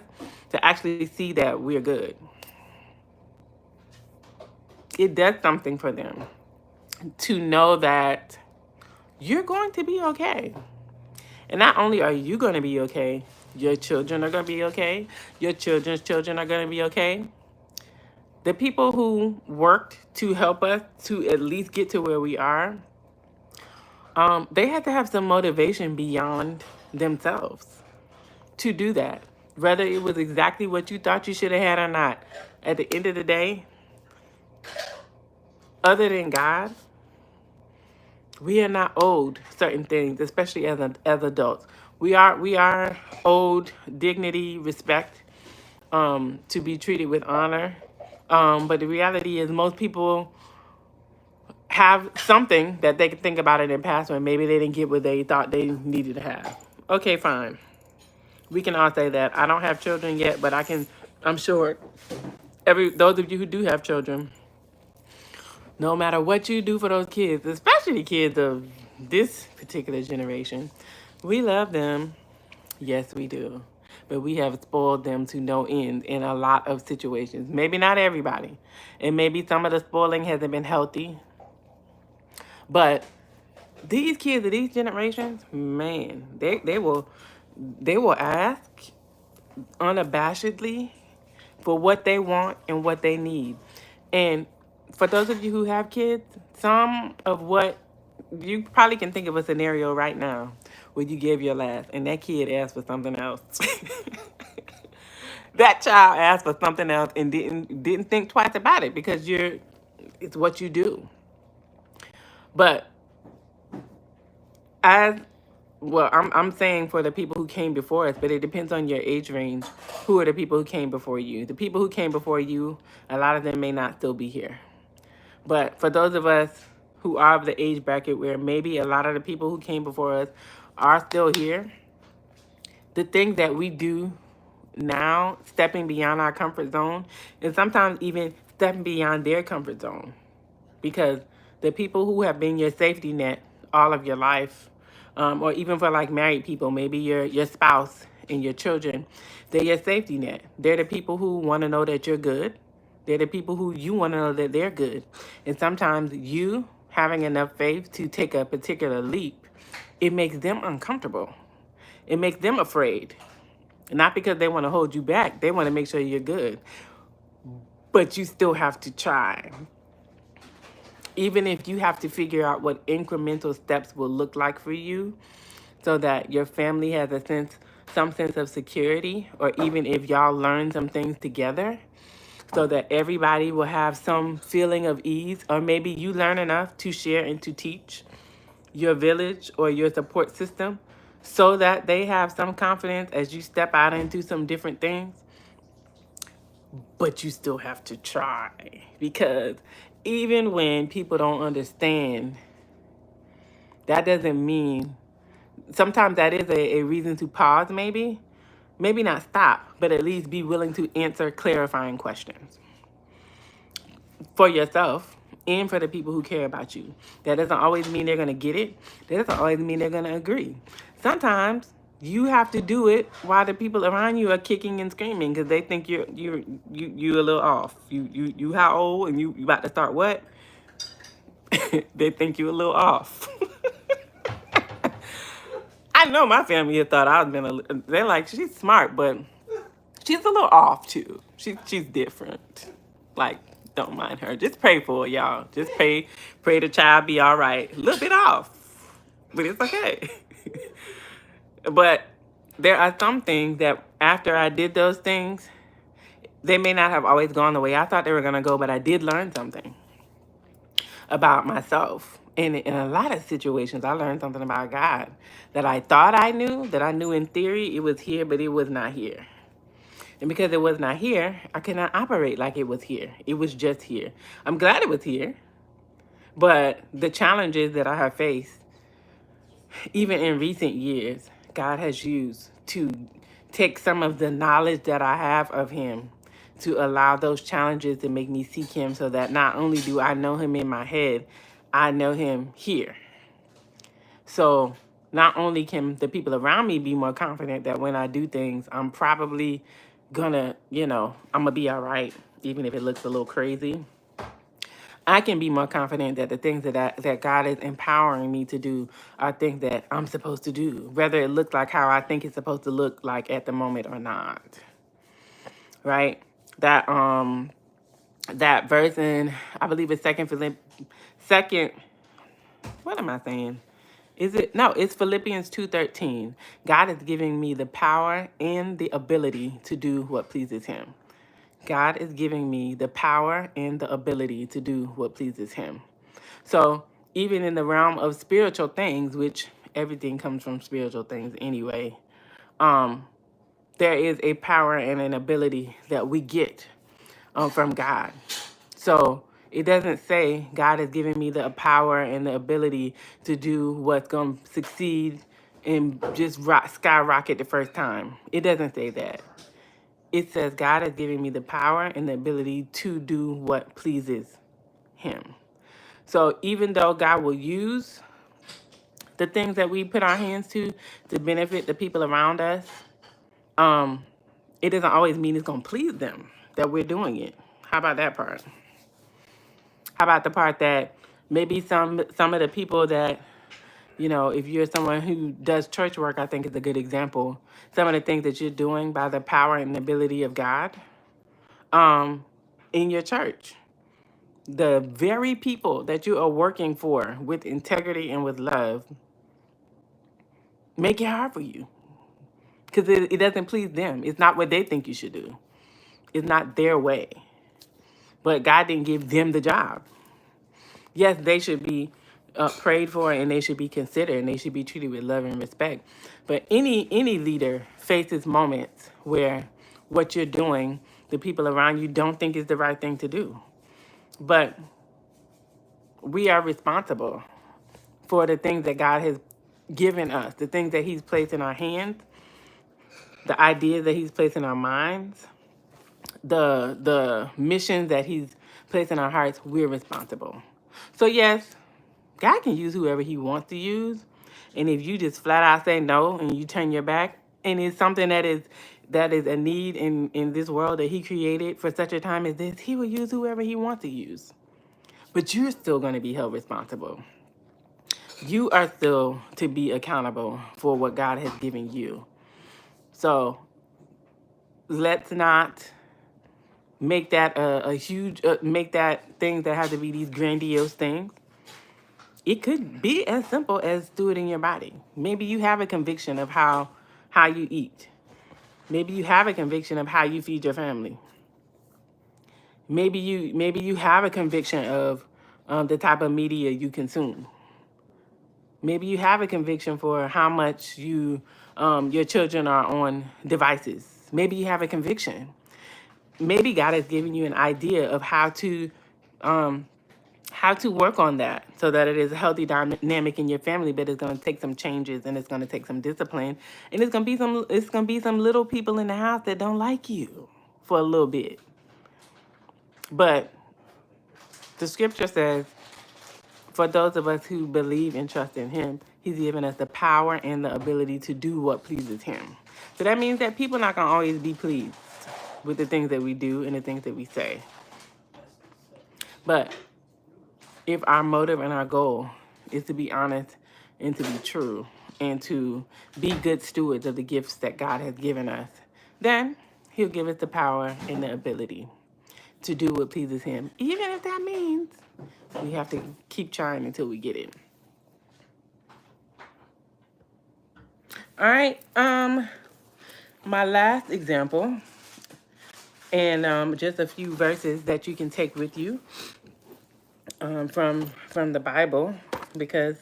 to actually see that we're good. It does something for them to know that you're going to be okay. And not only are you going to be okay, your children are going to be okay. Your children's children are going to be okay. The people who worked to help us to at least get to where we are, they had to have some motivation beyond themselves to do that. Whether it was exactly what you thought you should have had or not. At the end of the day, other than God, we are not owed certain things, especially as adults. We are owed dignity, respect, to be treated with honor. But the reality is most people have something that they can think about in their past when maybe they didn't get what they thought they needed to have. Okay, fine. We can all say that. I don't have children yet, but I'm sure those of you who do have children, no matter what you do for those kids, especially kids of this particular generation, we love them. Yes, we do. But we have spoiled them to no end in a lot of situations. Maybe not everybody. And maybe some of the spoiling hasn't been healthy. But these kids of these generations, man, they will ask unabashedly for what they want and what they need. And for those of you who have kids, some of what you probably can think of a scenario right now where you gave your last and that kid asked for something else. That child asked for something else and didn't think twice about it because it's what you do. But as well, I'm saying for the people who came before us, but it depends on your age range. Who are the people who came before you? The people who came before you, a lot of them may not still be here. But for those of us who are of the age bracket where maybe a lot of the people who came before us are still here, the things that we do now, stepping beyond our comfort zone, and sometimes even stepping beyond their comfort zone. Because the people who have been your safety net all of your life, or even for like married people, maybe your spouse and your children, they're your safety net. They're the people who want to know that you're good. They're the people who you want to know that they're good. And sometimes you having enough faith to take a particular leap, it makes them uncomfortable. It makes them afraid. Not because they want to hold you back. They want to make sure you're good. But you still have to try. Even if you have to figure out what incremental steps will look like for you so that your family has some sense of security, or even if y'all learn some things together so that everybody will have some feeling of ease, or maybe you learn enough to share and to teach your village or your support system so that they have some confidence as you step out into some different things. But you still have to try, because even when people don't understand that doesn't mean, sometimes that is a reason to pause, maybe. Maybe not stop, but at least be willing to answer clarifying questions for yourself and for the people who care about you. That doesn't always mean they're going to get it. That doesn't always mean they're going to agree. Sometimes you have to do it while the people around you are kicking and screaming because they think you're a little off. You how old and you about to start what? They think you a little off. I know my family had thought I was been they're like, she's smart, but she's a little off too. She's different. Like, don't mind her. Just pray for her, y'all. Just pray the child be all right. A little bit off, but it's okay. But there are some things that after I did those things, they may not have always gone the way I thought they were gonna go, but I did learn something about myself. And in a lot of situations, I learned something about God that I thought I knew, that I knew in theory it was here, but it was not here. And because it was not here, I could not operate like it was here. It was just here. I'm glad it was here, but the challenges that I have faced, even in recent years, God has used to take some of the knowledge that I have of Him to allow those challenges to make me seek Him so that not only do I know Him in my head, I know Him here. So not only can the people around me be more confident that when I do things, I'm probably gonna, I'm gonna be all right, even if it looks a little crazy. I can be more confident that the things that God is empowering me to do are things that I'm supposed to do, whether it looks like how I think it's supposed to look like at the moment or not. Right? That verse in, I believe it's second, what am I saying? Is it? No, it's Philippians 2:13. God is giving me the power and the ability to do what pleases Him. God is giving me the power and the ability to do what pleases Him. So even in the realm of spiritual things, which everything comes from spiritual things anyway, there is a power and an ability that we get from God. So it doesn't say God has given me the power and the ability to do what's going to succeed and just skyrocket the first time. It doesn't say that. It says God has given me the power and the ability to do what pleases Him. So even though God will use the things that we put our hands to benefit the people around us, it doesn't always mean it's going to please them that we're doing it. How about that part? How about the part that maybe some of the people that, if you're someone who does church work, I think is a good example. Some of the things that you're doing by the power and ability of God in your church. The very people that you are working for with integrity and with love make it hard for you because it doesn't please them. It's not what they think you should do. It's not their way. But God didn't give them the job. Yes, they should be prayed for and they should be considered and they should be treated with love and respect. But any leader faces moments where what you're doing, the people around you don't think is the right thing to do. But we are responsible for the things that God has given us, the things that He's placed in our hands, the ideas that He's placed in our minds, the missions that He's placed in our hearts. We're responsible. So yes, God can use whoever He wants to use. And if you just flat out say no and you turn your back, and it's something that is a need in this world that He created for such a time as this, He will use whoever He wants to use. But you're still going to be held responsible. You are still to be accountable for what God has given you. So let's not make that a huge, make that things that have to be these grandiose things. It could be as simple as stewarding your body. Maybe you have a conviction of how you eat. Maybe you have a conviction of how you feed your family. Maybe you have a conviction of the type of media you consume. Maybe you have a conviction for how much your children are on devices. Maybe you have a conviction. Maybe God has given you an idea of how to how to work on that so that it is a healthy dynamic in your family, but it's going to take some changes and it's going to take some discipline, and it's going to be some little people in the house that don't like you for a little bit. But the scripture says, for those of us who believe and trust in him, he's given us the power and the ability to do what pleases him. So that means that people are not going to always be pleased with the things that we do and the things that we say. But if our motive and our goal is to be honest and to be true and to be good stewards of the gifts that God has given us, then he'll give us the power and the ability to do what pleases him, even if that means we have to keep trying until we get it. All right, my last example, and just a few verses that you can take with you from the Bible, because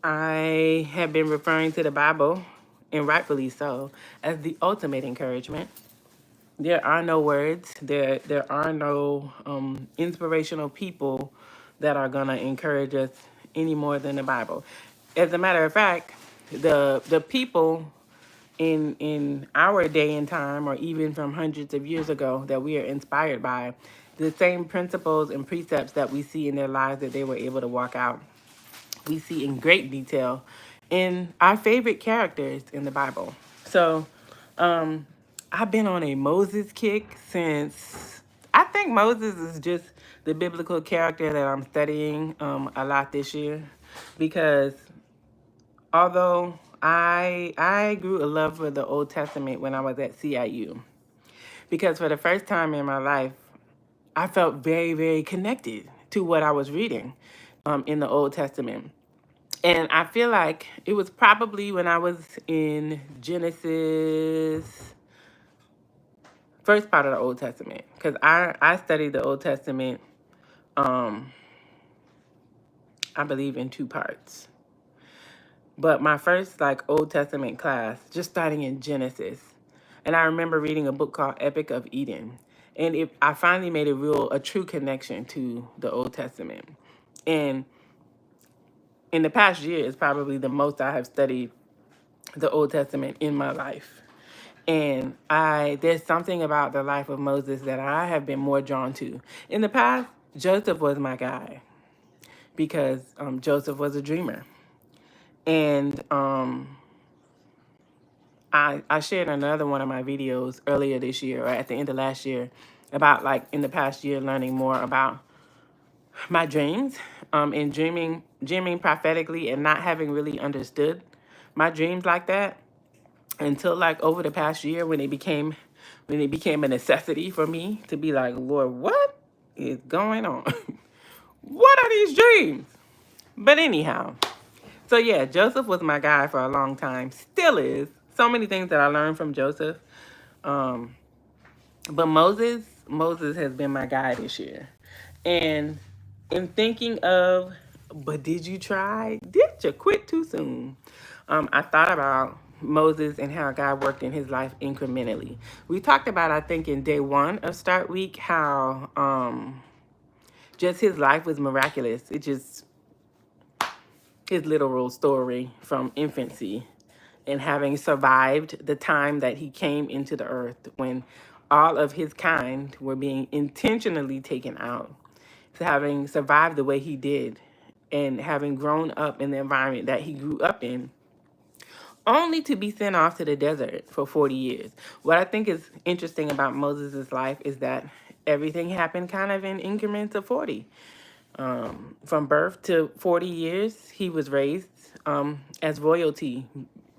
I have been referring to the Bible, and rightfully so, as the ultimate encouragement. There are no words, there are no inspirational people that are gonna encourage us any more than the Bible. As a matter of fact, the people in our day and time, or even from hundreds of years ago, that we are inspired by, the same principles and precepts that we see in their lives that they were able to walk out, we see in great detail in our favorite characters in the Bible. So I've been on a Moses kick since, I think Moses is just the biblical character that I'm studying a lot this year, because although I grew a love for the Old Testament when I was at CIU, because for the first time in my life, I felt very, very connected to what I was reading in the Old Testament. And I feel like it was probably when I was in Genesis, first part of the Old Testament, because I studied the Old Testament, I believe, in two parts. But my first Old Testament class, just starting in Genesis, and I remember reading a book called Epic of Eden, and I finally made a true connection to the Old Testament. And in the past year is probably the most I have studied the Old Testament in my life. And there's something about the life of Moses that I have been more drawn to. In the past, Joseph was my guy, because Joseph was a dreamer. And I shared another one of my videos earlier this year, or at the end of last year, about in the past year learning more about my dreams, and dreaming prophetically, and not having really understood my dreams like that until over the past year, when it became a necessity for me to be like, Lord, what is going on? What are these dreams? But anyhow, so yeah, Joseph was my guy for a long time, still is. So many things that I learned from Joseph. But Moses has been my guy this year. And in thinking of, but did you try? Did you quit too soon? I thought about Moses and how God worked in his life incrementally. We talked about, I think, in day one of Start Week, how just his life was miraculous. It just, his literal story from infancy, and having survived the time that he came into the earth when all of his kind were being intentionally taken out, to having survived the way he did, and having grown up in the environment that he grew up in, only to be sent off to the desert for 40 years. What I think is interesting about Moses' life is that everything happened kind of in increments of 40. From birth to 40 years, he was raised as royalty,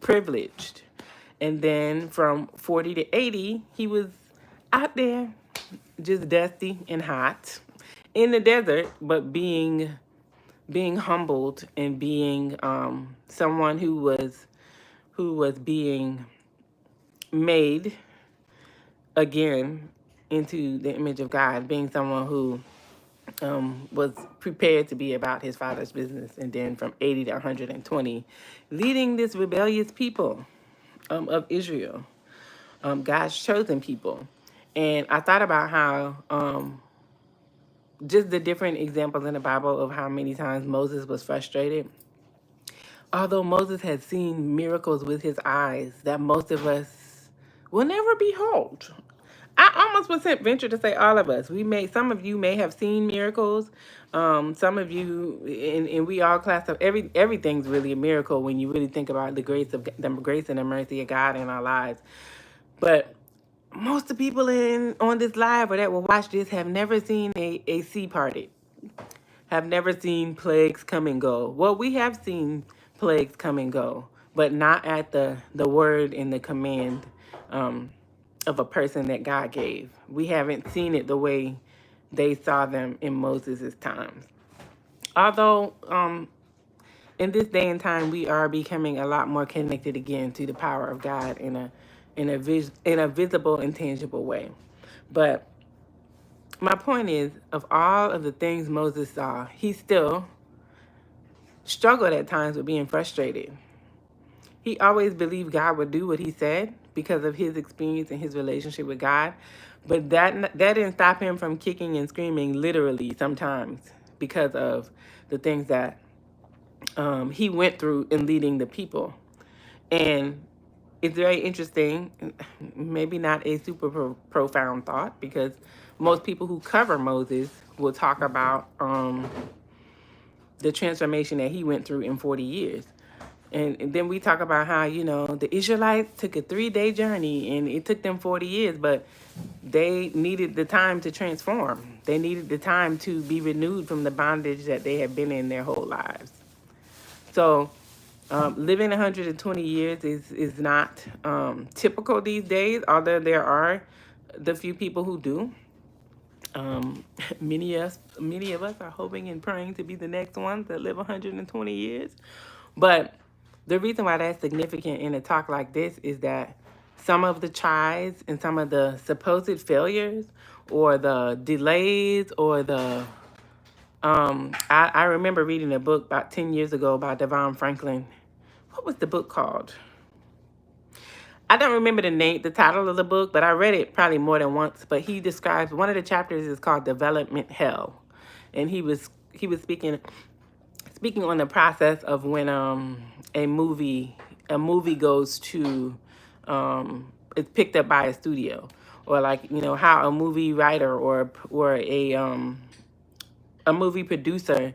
privileged. And then from 40 to 80, he was out there just dusty and hot in the desert, but being humbled and being someone who was being made again into the image of God, being someone who was prepared to be about his father's business, and then from 80 to 120, leading this rebellious people of Israel, God's chosen people. And I thought about how just the different examples in the Bible of how many times Moses was frustrated. Although Moses had seen miracles with his eyes that most of us will never behold. I almost would venture to say all of us. Some of you may have seen miracles. Some of you, and we all class up. Everything's really a miracle when you really think about the grace and the mercy of God in our lives. But most of the people on this live or that will watch this have never seen a sea parted, have never seen plagues come and go. Well, we have seen plagues come and go, but not at the word and the command of a person that God gave. We haven't seen it the way they saw them in Moses' times. Although in this day and time, we are becoming a lot more connected again to the power of God in a visible and tangible way. But my point is, of all of the things Moses saw, he still struggled at times with being frustrated. He always believed God would do what he said because of his experience and his relationship with God. But that didn't stop him from kicking and screaming literally sometimes because of the things that he went through in leading the people. And it's very interesting, maybe not a super profound thought, because most people who cover Moses will talk about the transformation that he went through in 40 years. And then we talk about how, the Israelites took a 3-day journey and it took them 40 years, but they needed the time to transform. They needed the time to be renewed from the bondage that they had been in their whole lives. So living 120 years is not typical these days, although there are the few people who do. Many of us are hoping and praying to be the next ones that live 120 years. But the reason why that's significant in a talk like this is that some of the tries and some of the supposed failures or the delays or the I remember reading a book about 10 years ago by Devon Franklin. What was the book called? I don't remember the title of the book, but I read it probably more than once. But he describes, one of the chapters is called Development Hell. And he was speaking on the process of when a movie goes to it's picked up by a studio, or like how a movie writer or a movie producer,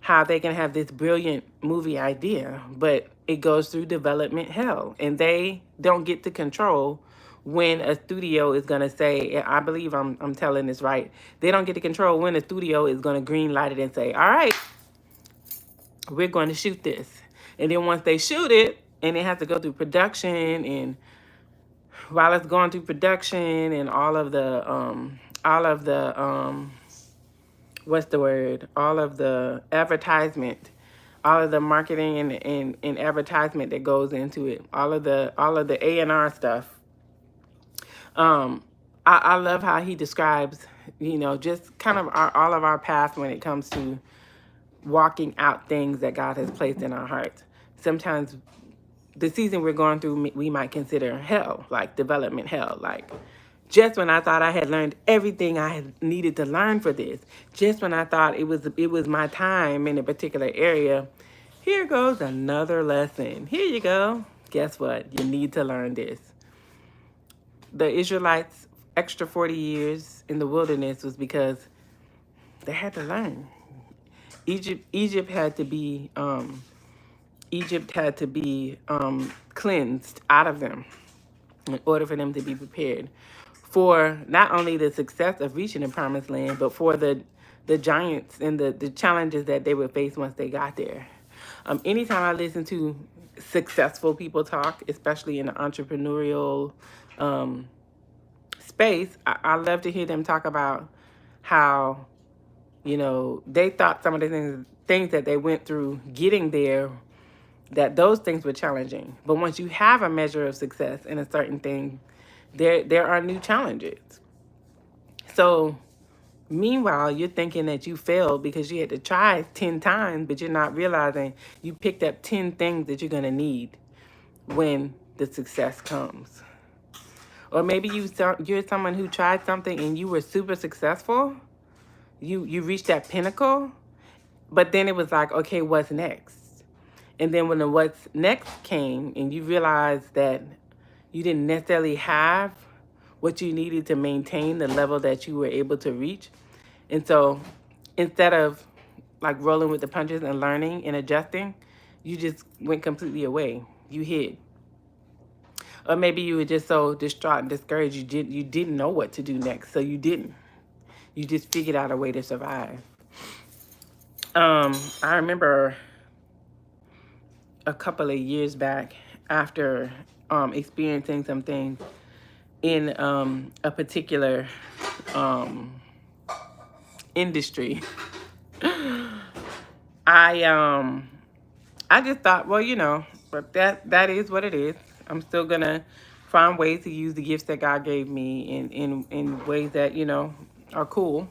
how they can have this brilliant movie idea, but it goes through development hell, and they don't get to control when a studio is going to say, I believe I'm telling this right, they don't get to control when a studio is going to green light it and say, all right, we're going to shoot this. And then once they shoot it, and it has to go through production, and while it's going through production and all of the advertisement, all of the marketing and advertisement that goes into it, all of the A&R stuff. I love how he describes, just kind of all of our path when it comes to walking out things that God has placed in our hearts. Sometimes the season we're going through, we might consider hell, like development hell. Like, just when I thought I had learned everything I had needed to learn for this, just when I thought it was my time in a particular area, here goes another lesson. Here you go. Guess what? You need to learn this. The Israelites' extra 40 years in the wilderness was because they had to learn. Egypt had to be cleansed out of them in order for them to be prepared for not only the success of reaching the promised land, but for the giants and the challenges that they would face once they got there. Anytime I listen to successful people talk, especially in the entrepreneurial space, I love to hear them talk about how, they thought some of the things that they went through getting there, that those things were challenging. But once you have a measure of success in a certain thing, there are new challenges. So meanwhile, you're thinking that you failed because you had to try 10 times, but you're not realizing you picked up 10 things that you're going to need when the success comes. Or maybe you're someone who tried something and you were super successful, you reached that pinnacle, but then it was like, okay, what's next? And then when the what's next came and you realized that you didn't necessarily have what you needed to maintain the level that you were able to reach. And so instead of like rolling with the punches and learning and adjusting, you just went completely away. You hid. Or maybe you were just so distraught and discouraged you didn't know what to do next. So you didn't. You just figured out a way to survive. I remember a couple of years back after experiencing some things in a particular industry. I just thought, well, but that is what it is. I'm still gonna find ways to use the gifts that God gave me in ways that are cool.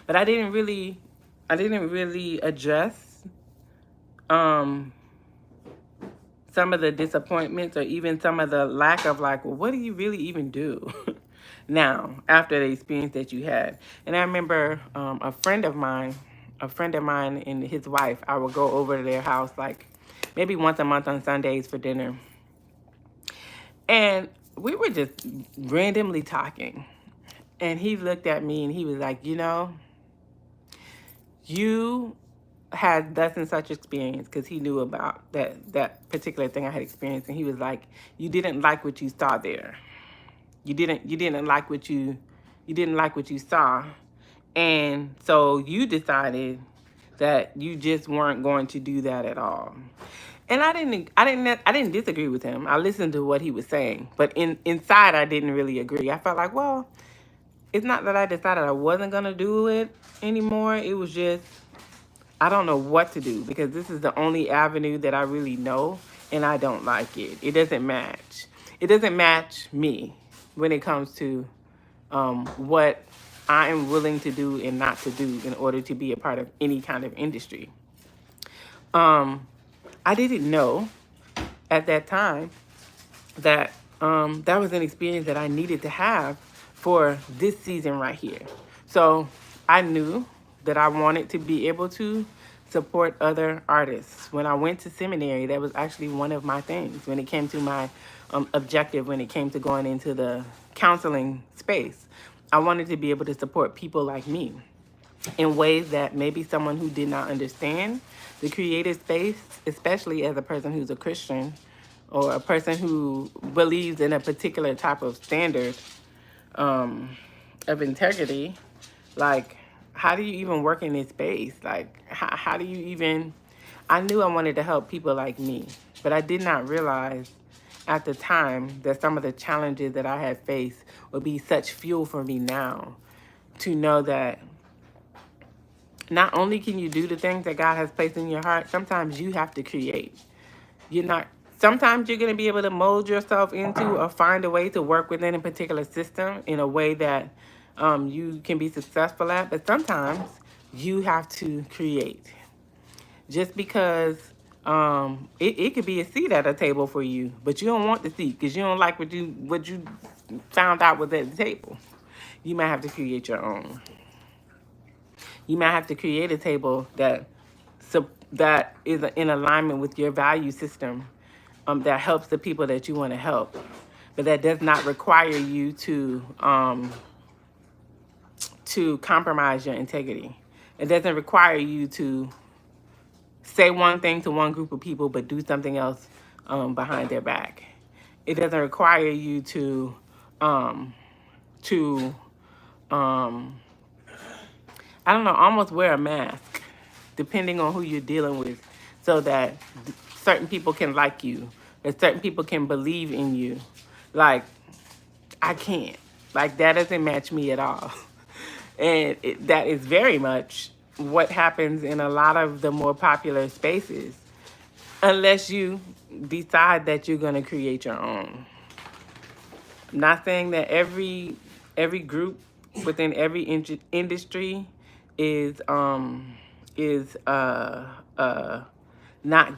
But I didn't really address um some of the disappointments or even some of the lack of like, well, what do you really even do now after the experience that you had? And I remember a friend of mine and his wife, I would go over to their house like maybe once a month on Sundays for dinner. And we were just randomly talking. And he looked at me and he was like, you had thus and such experience, because he knew about that particular thing I had experienced, and he was like, you didn't like what you saw there. You didn't like what you saw, and so you decided that you just weren't going to do that at all. And I didn't disagree with him. I listened to what he was saying, but inside I didn't really agree. I felt like, well, it's not that I decided I wasn't gonna do it anymore. It was just I don't know what to do, because this is the only avenue that I really know, and I don't like it. It doesn't match. It doesn't match me when it comes to what I am willing to do and not to do in order to be a part of any kind of industry. I didn't know at that time that that was an experience that I needed to have for this season right here. So I knew that I wanted to be able to support other artists. When I went to seminary, that was actually one of my things when it came to my objective, when it came to going into the counseling space. I wanted to be able to support people like me in ways that maybe someone who did not understand the creative space, especially as a person who's a Christian or a person who believes in a particular type of standard of integrity, like, how do you even work in this space? Like, how do you even... I knew I wanted to help people like me, but I did not realize at the time that some of the challenges that I had faced would be such fuel for me now to know that not only can you do the things that God has placed in your heart, sometimes you have to create. Sometimes you're going to be able to mold yourself into or find a way to work within a particular system in a way that you can be successful at. But sometimes you have to create. Just because it could be a seat at a table for you, but you don't want the seat because you don't like what you found out was at the table. You might have to create your own. You might have to create a table that is in alignment with your value system, that helps the people that you want to help, but that does not require you to compromise your integrity. It doesn't require you to say one thing to one group of people but do something else behind their back. It doesn't require you to I don't know, almost wear a mask, depending on who you're dealing with, so that certain people can like you, that certain people can believe in you. Like, I can't. Like, that doesn't match me at all. And that is very much what happens in a lot of the more popular spaces, unless you decide that you're going to create your own. I'm not saying that every group within every industry is not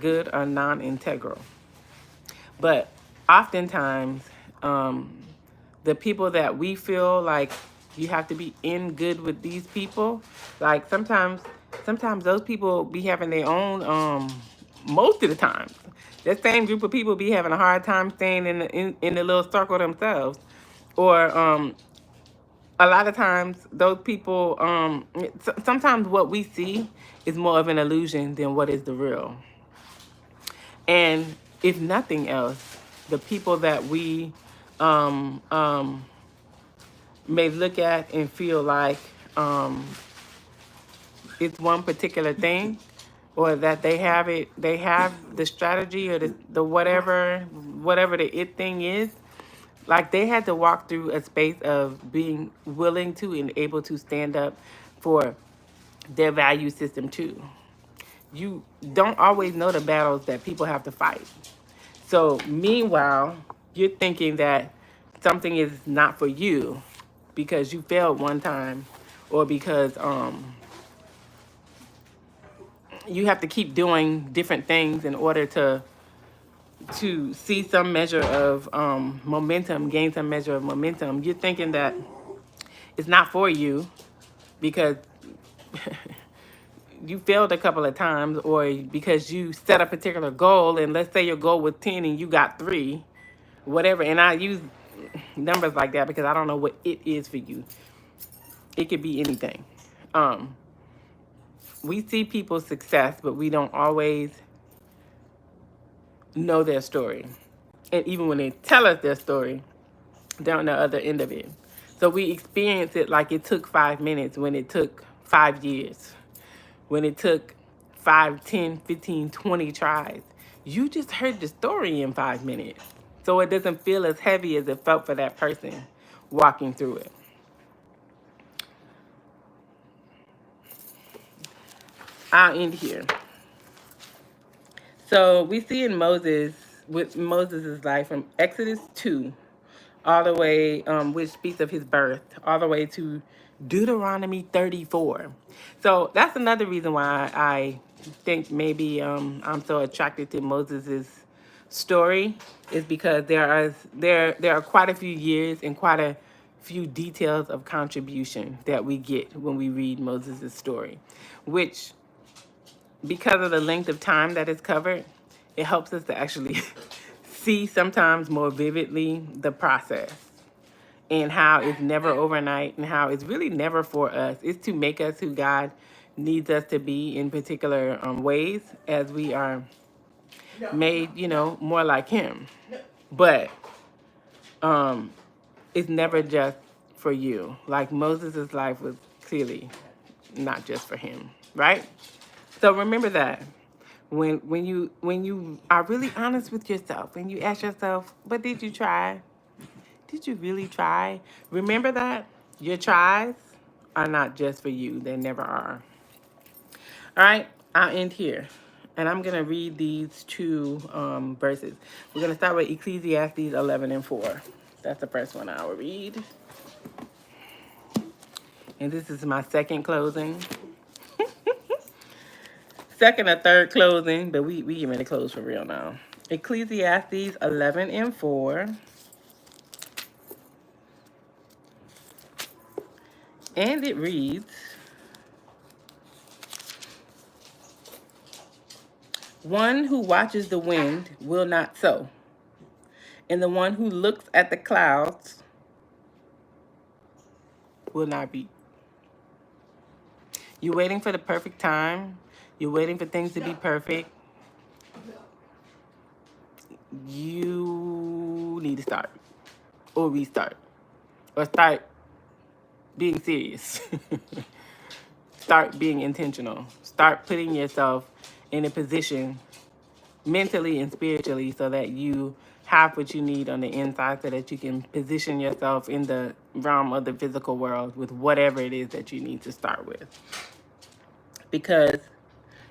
good or non-integral, but oftentimes the people that we feel like You have to be in good with these people. Like sometimes those people be having their own most of the time. That same group of people be having a hard time staying in the little circle themselves. Or a lot of times those people sometimes what we see is more of an illusion than what is the real. And if nothing else, the people that we um, um, may look at and feel like it's one particular thing, or that they have the strategy or the whatever the it thing is, like they had to walk through a space of being willing to and able to stand up for their value system too. You don't always know the battles that people have to fight. So meanwhile, you're thinking that something is not for you because you failed one time, or because you have to keep doing different things in order to see some measure of momentum, gain some measure of momentum. You're thinking that it's not for you because you failed a couple of times, or because you set a particular goal, and let's say your goal was 10 and you got 3, whatever. And I use numbers like that because I don't know what it is for you. It could be anything. We see people's success, but we don't always know their story. And even when they tell us their story, they're on the other end of it. So we experience it like it took 5 minutes when it took 5 years, when it took 5, 10, 15, 20 tries. You just heard the story in 5 minutes. So it doesn't feel as heavy as it felt for that person walking through it. I'll end here. So we see in Moses, with Moses' life from Exodus 2, all the way, which speaks of his birth, all the way to Deuteronomy 34. So that's another reason why I think maybe I'm so attracted to Moses' story, is because there are quite a few years and quite a few details of contribution that we get when we read Moses' story, which, because of the length of time that is covered, it helps us to actually see sometimes more vividly the process, and how it's never overnight, and how it's really never for us. It's to make us who God needs us to be in particular ways, as we are made, more like him. But it's never just for you. Like Moses' life was clearly not just for him, right? So remember that. When you are really honest with yourself and you ask yourself, but did you try? Did you really try? Remember that your tries are not just for you. They never are. All right, I'll end here. And I'm going to read these 2 verses. We're going to start with Ecclesiastes 11:4. That's the first one I will read. And this is my second closing. Second or third closing, but we getting ready to close for real now. Ecclesiastes 11:4. And it reads, one who watches the wind will not sow, and the one who looks at the clouds will not reap. You're waiting for the perfect time. You're waiting for things to be perfect. You need to start, or restart, or start being serious. Start being intentional. Start putting yourself in a position mentally and spiritually so that you have what you need on the inside, so that you can position yourself in the realm of the physical world with whatever it is that you need to start with. Because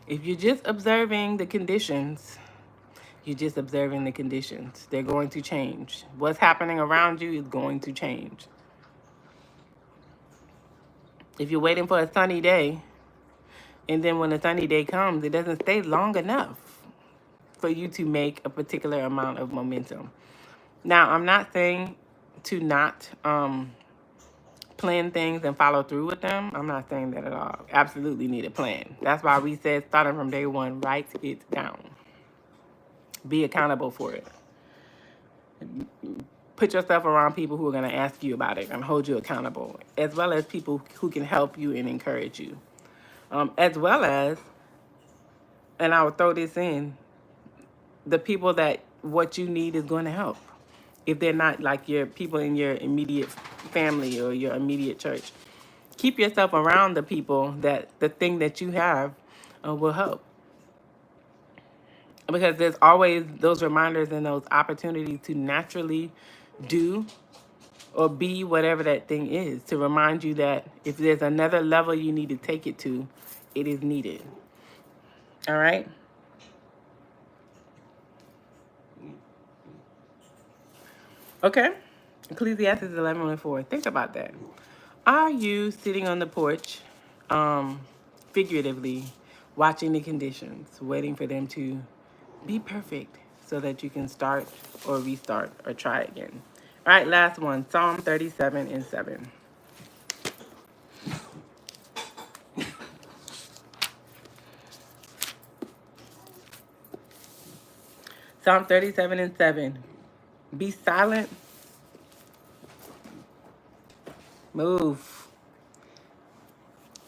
if you're just observing the conditions, you're just observing the conditions. They're going to change. What's happening around you is going to change. If you're waiting for a sunny day, and then when a sunny day comes, it doesn't stay long enough for you to make a particular amount of momentum. Now, I'm not saying to not plan plan things and follow through with them. I'm not saying that at all. Absolutely need a plan. That's why we said starting from day one, write it down. Be accountable for it. Put yourself around people who are going to ask you about it and hold you accountable, as well as people who can help you and encourage you. As well as, and I will throw this in, the people that what you need is going to help. If they're not like your people in your immediate family or your immediate church, keep yourself around the people that the thing that you have will help. Because there's always those reminders and those opportunities to naturally do or be whatever that thing is, to remind you that if there's another level you need to take it to, it is needed. All right? Okay. Ecclesiastes 11:4. Think about that. Are you sitting on the porch, figuratively, watching the conditions, waiting for them to be perfect so that you can start or restart or try again? All right, last one. Psalm 37:7. Psalm 37:7. Be silent. Move.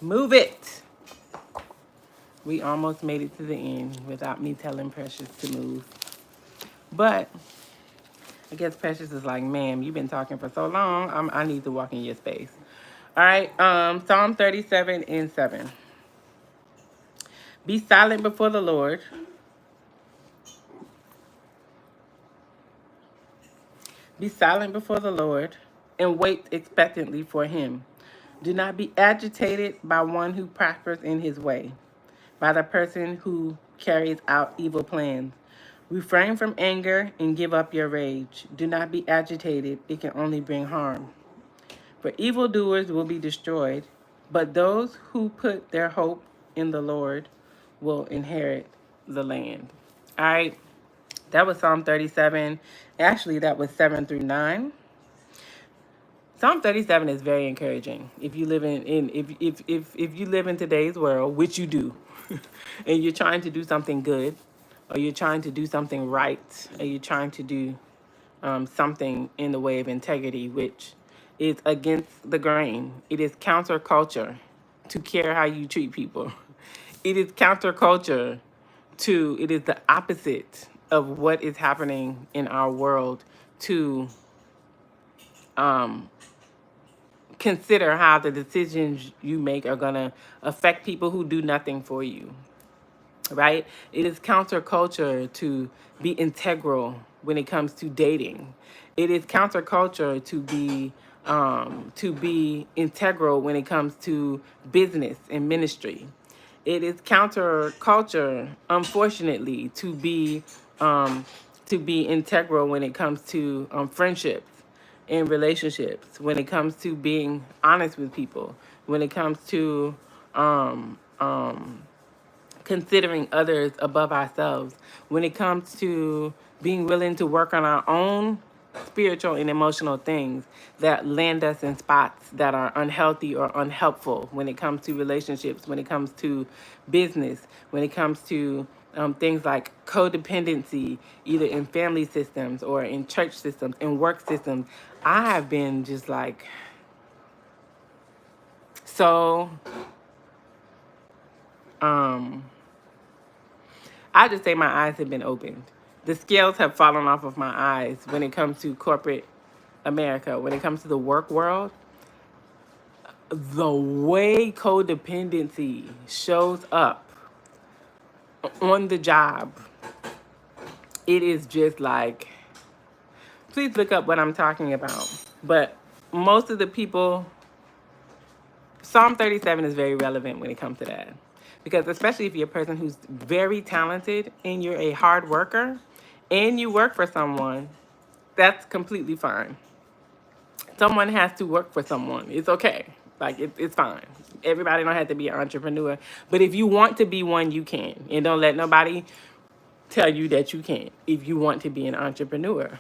Move it. We almost made it to the end without me telling Precious to move. But I guess Precious is like, ma'am, you've been talking for so long. I need to walk in your space. All right. Psalm 37:7. Be silent before the Lord. Be silent before the Lord and wait expectantly for him. Do not be agitated by one who prospers in his way, by the person who carries out evil plans. Refrain from anger and give up your rage. Do not be agitated. It can only bring harm. For evildoers will be destroyed, but those who put their hope in the Lord will inherit the land. All right. That was Psalm 37. Actually, that was 7-9. Psalm 37 is very encouraging. If you live if you live in today's world, which you do, and you're trying to do something good, or you're trying to do something right, or you're trying to do something in the way of integrity, which is against the grain. It is counterculture to care how you treat people. It is counterculture to, it is the opposite of what is happening in our world to consider how the decisions you make are going to affect people who do nothing for you, right? It is counterculture to be integral when it comes to dating. It is counterculture to be integral when it comes to business and ministry. It is counterculture, unfortunately, to be integral when it comes to friendships and relationships, when it comes to being honest with people, when it comes to considering others above ourselves, when it comes to being willing to work on our own spiritual and emotional things that land us in spots that are unhealthy or unhelpful, when it comes to relationships, when it comes to business, when it comes to things like codependency, either in family systems or in church systems, in work systems. I have been just like, so, I just say my eyes have been opened. The scales have fallen off of my eyes when it comes to corporate America, when it comes to the work world. The way codependency shows up on the job, it is just like, please look up what I'm talking about. But most of the people, Psalm 37 is very relevant when it comes to that. Because especially if you're a person who's very talented and you're a hard worker and you work for someone, that's completely fine. Someone has to work for someone. It's okay. Like, it's fine. Everybody don't have to be an entrepreneur. But if you want to be one, you can. And don't let nobody tell you that you can't if you want to be an entrepreneur.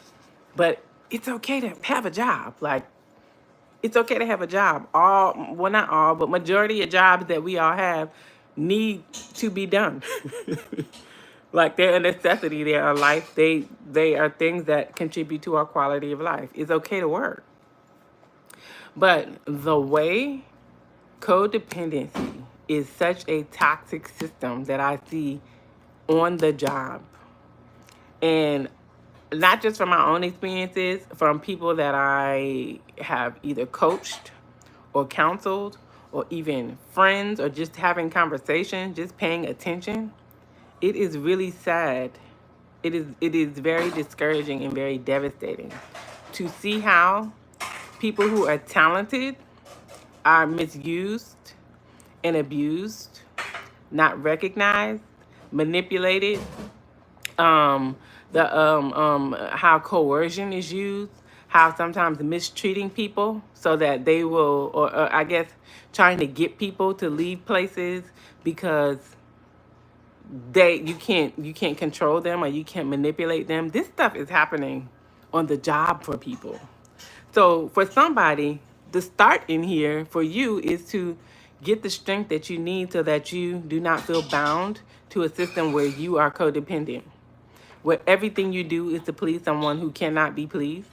But it's okay to have a job. Like, It's okay to have a job. Well, not all, but majority of jobs that we all have need to be done. Like they're a necessity, they're a life, they are things that contribute to our quality of life. It's okay to work. But the way codependency is such a toxic system that I see on the job, and not just from my own experiences, from people that I have either coached or counseled, or even friends, or just having conversation, just paying attention. It is really sad. It is very discouraging and very devastating to see how people who are talented are misused and abused, not recognized, manipulated. Um, how coercion is used, how sometimes mistreating people so that they will, or I guess trying to get people to leave places because you can't control them or you can't manipulate them. This stuff is happening on the job for people. So for somebody, the start in here for you is to get the strength that you need so that you do not feel bound to a system where you are codependent, where everything you do is to please someone who cannot be pleased,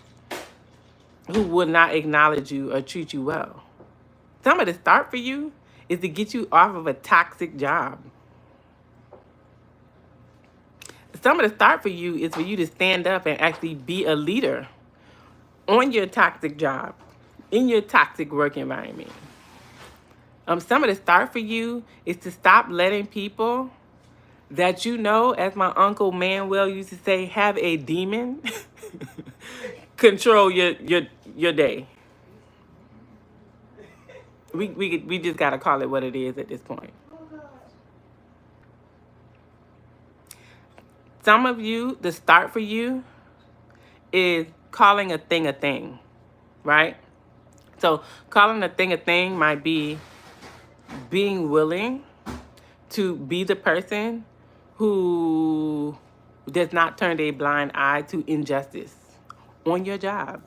who will not acknowledge you or treat you well. Some of the start for you is to get you off of a toxic job. Some of the start for you is for you to stand up and actually be a leader on your toxic job, in your toxic work environment. Some of the start for you is to stop letting people that you know, as my Uncle Manuel used to say, have a demon control your day. We just gotta call it what it is at this point. Some of you, the start for you is calling a thing, right? So calling a thing might be being willing to be the person who does not turn a blind eye to injustice on your job.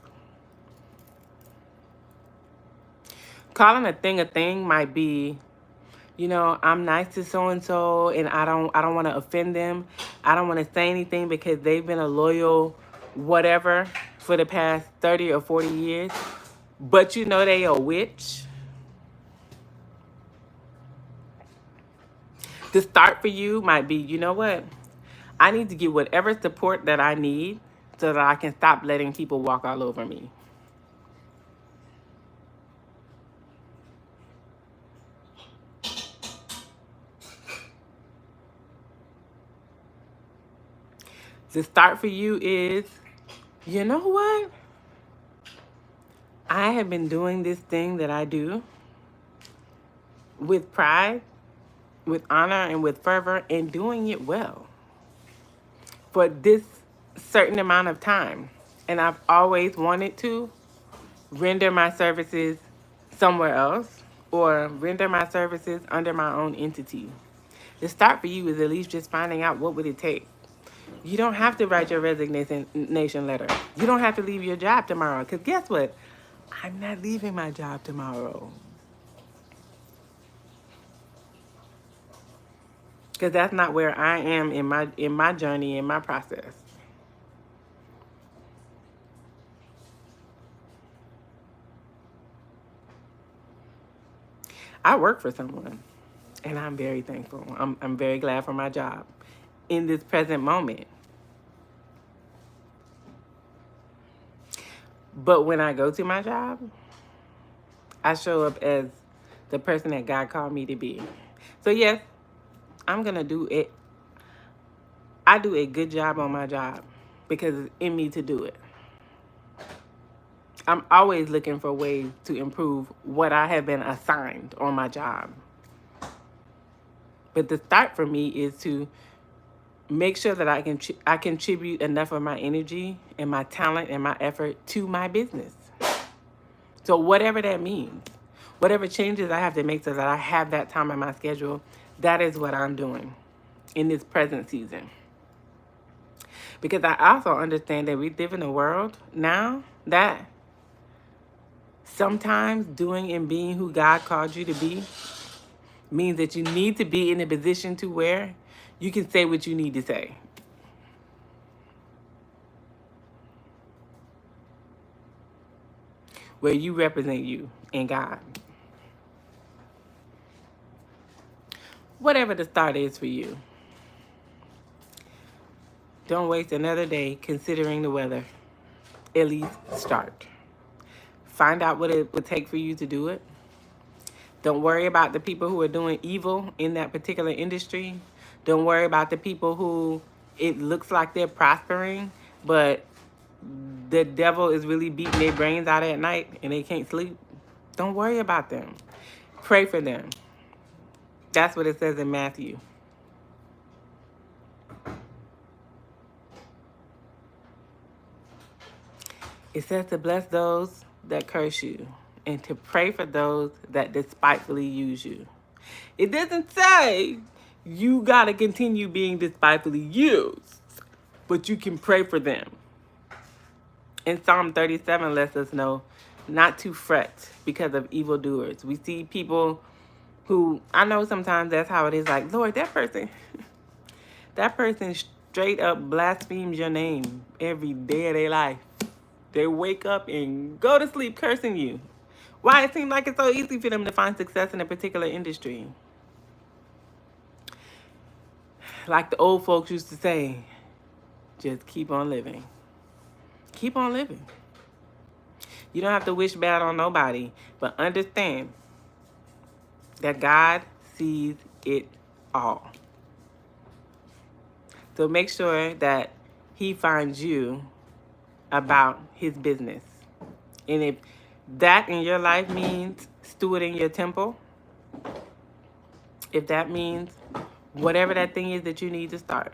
Calling a thing might be, I'm nice to so and so, and I don't want to offend them. I don't want to say anything because they've been a loyal whatever for the past 30 or 40 years. But they a witch. The start for you might be, you know what? I need to get whatever support that I need so that I can stop letting people walk all over me. The start for you is, you know what? I have been doing this thing that I do with pride, with honor, and with fervor, and doing it well for this certain amount of time. And I've always wanted to render my services somewhere else or render my services under my own entity. The start for you is at least just finding out what would it take. You don't have to write your resignation letter. You don't have to leave your job tomorrow. Because guess what? I'm not leaving my job tomorrow. Because that's not where I am in my journey, in my process. I work for someone, and I'm very thankful. I'm very glad for my job in this present moment. But when I go to my job, I show up as the person that God called me to be. So yes, I'm going to do it. I do a good job on my job because it's in me to do it. I'm always looking for ways to improve what I have been assigned on my job. But the start for me is to make sure that I contribute enough of my energy and my talent and my effort to my business. So whatever that means, whatever changes I have to make so that I have that time in my schedule, that is what I'm doing in this present season. Because I also understand that we live in a world now that Sometimes doing and being who God called you to be means that you need to be in a position to where you can say what you need to say. Where you represent you and God. Whatever the start is for you. Don't waste another day considering the weather. At least start. Find out what it would take for you to do it. Don't worry about the people who are doing evil in that particular industry. Don't worry about the people who it looks like they're prospering, but the devil is really beating their brains out at night and they can't sleep. Don't worry about them. Pray for them. That's what it says in Matthew. It says to bless those that curse you and to pray for those that despitefully use you. It doesn't say you got to continue being despitefully used, but you can pray for them. And Psalm 37 lets us know not to fret because of evildoers. We see people who, I know sometimes that's how it is, like, Lord, that person straight up blasphemes your name every day of their life. They wake up and go to sleep cursing you. Why it seems like it's so easy for them to find success in a particular industry. Like the old folks used to say, just keep on living. Keep on living. You don't have to wish bad on nobody, but understand that God sees it all. So make sure that he finds you about his business. And if that in your life means stewarding your temple, if that means whatever that thing is that you need to start,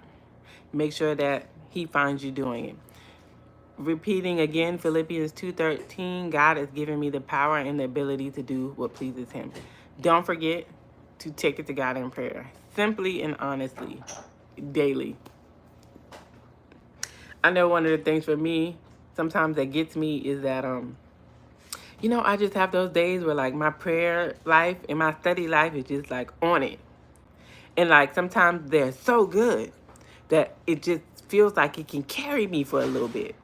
make sure that he finds you doing it. Repeating again, Philippians 2:13, God has given me the power and the ability to do what pleases him. Don't forget to take it to God in prayer, simply and honestly, daily. I know one of the things for me, sometimes that gets me is that, I just have those days where like my prayer life and my study life is just like on it. And like sometimes they're so good that it just feels like it can carry me for a little bit.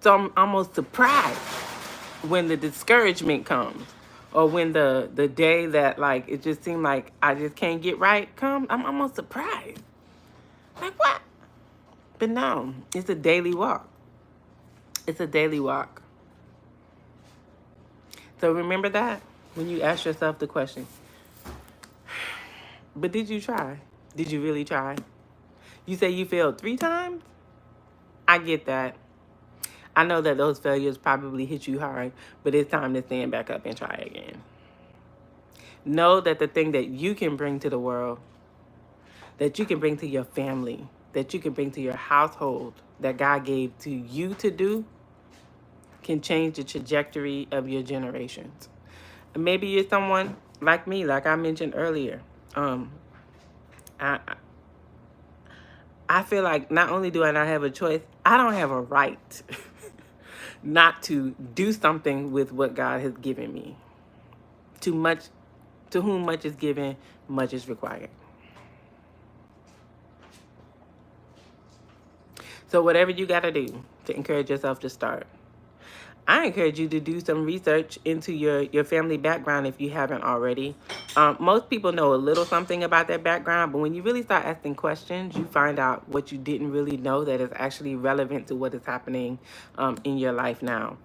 So I'm almost surprised when the discouragement comes or when the day that like it just seemed like I just can't get right comes. I'm almost surprised. Like what? But no, it's a daily walk. It's a daily walk. So remember that when you ask yourself the question, but did you try? Did you really try? You say you failed 3 times? I get that. I know that those failures probably hit you hard, but it's time to stand back up and try again. Know that the thing that you can bring to the world, that you can bring to your family, that you can bring to your household, that God gave to you to do, can change the trajectory of your generations. Maybe you're someone like me, like I mentioned earlier. I feel like not only do I not have a choice, I don't have a right not to do something with what God has given me. To whom much is given, much is required. So whatever you got to do to encourage yourself to start. I encourage you to do some research into your family background if you haven't already. Most people know a little something about their background, but when you really start asking questions, you find out what you didn't really know that is actually relevant to what is happening in your life now.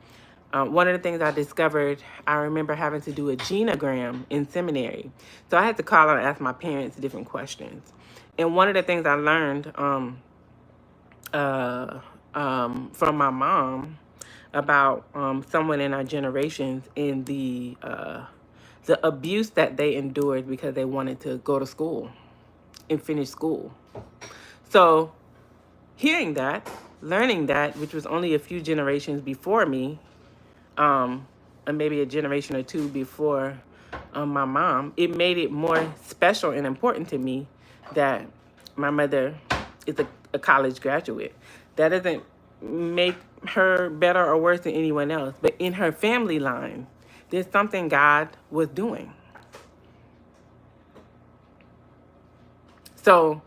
One of the things I discovered, I remember having to do a genogram in seminary. So I had to call and ask my parents different questions. And one of the things I learned from my mom about someone in our generations in the abuse that they endured because they wanted to go to school and finish school. So hearing that, learning that, which was only a few generations before me, and maybe a generation or two before my mom, it made it more special and important to me that my mother is a college graduate. That doesn't make her better or worse than anyone else, but in her family line, There's something God was doing. So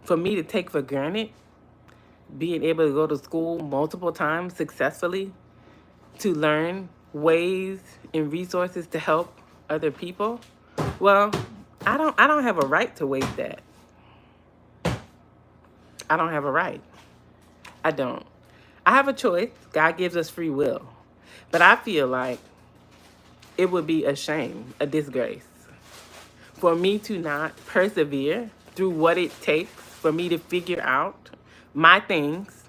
for me to take for granted being able to go to school multiple times successfully to learn ways and resources to help other people, well, I don't have a right to waste that. I don't have a right. I don't. I have a choice. God gives us free will. But I feel like it would be a shame, a disgrace, for me to not persevere through what it takes for me to figure out my things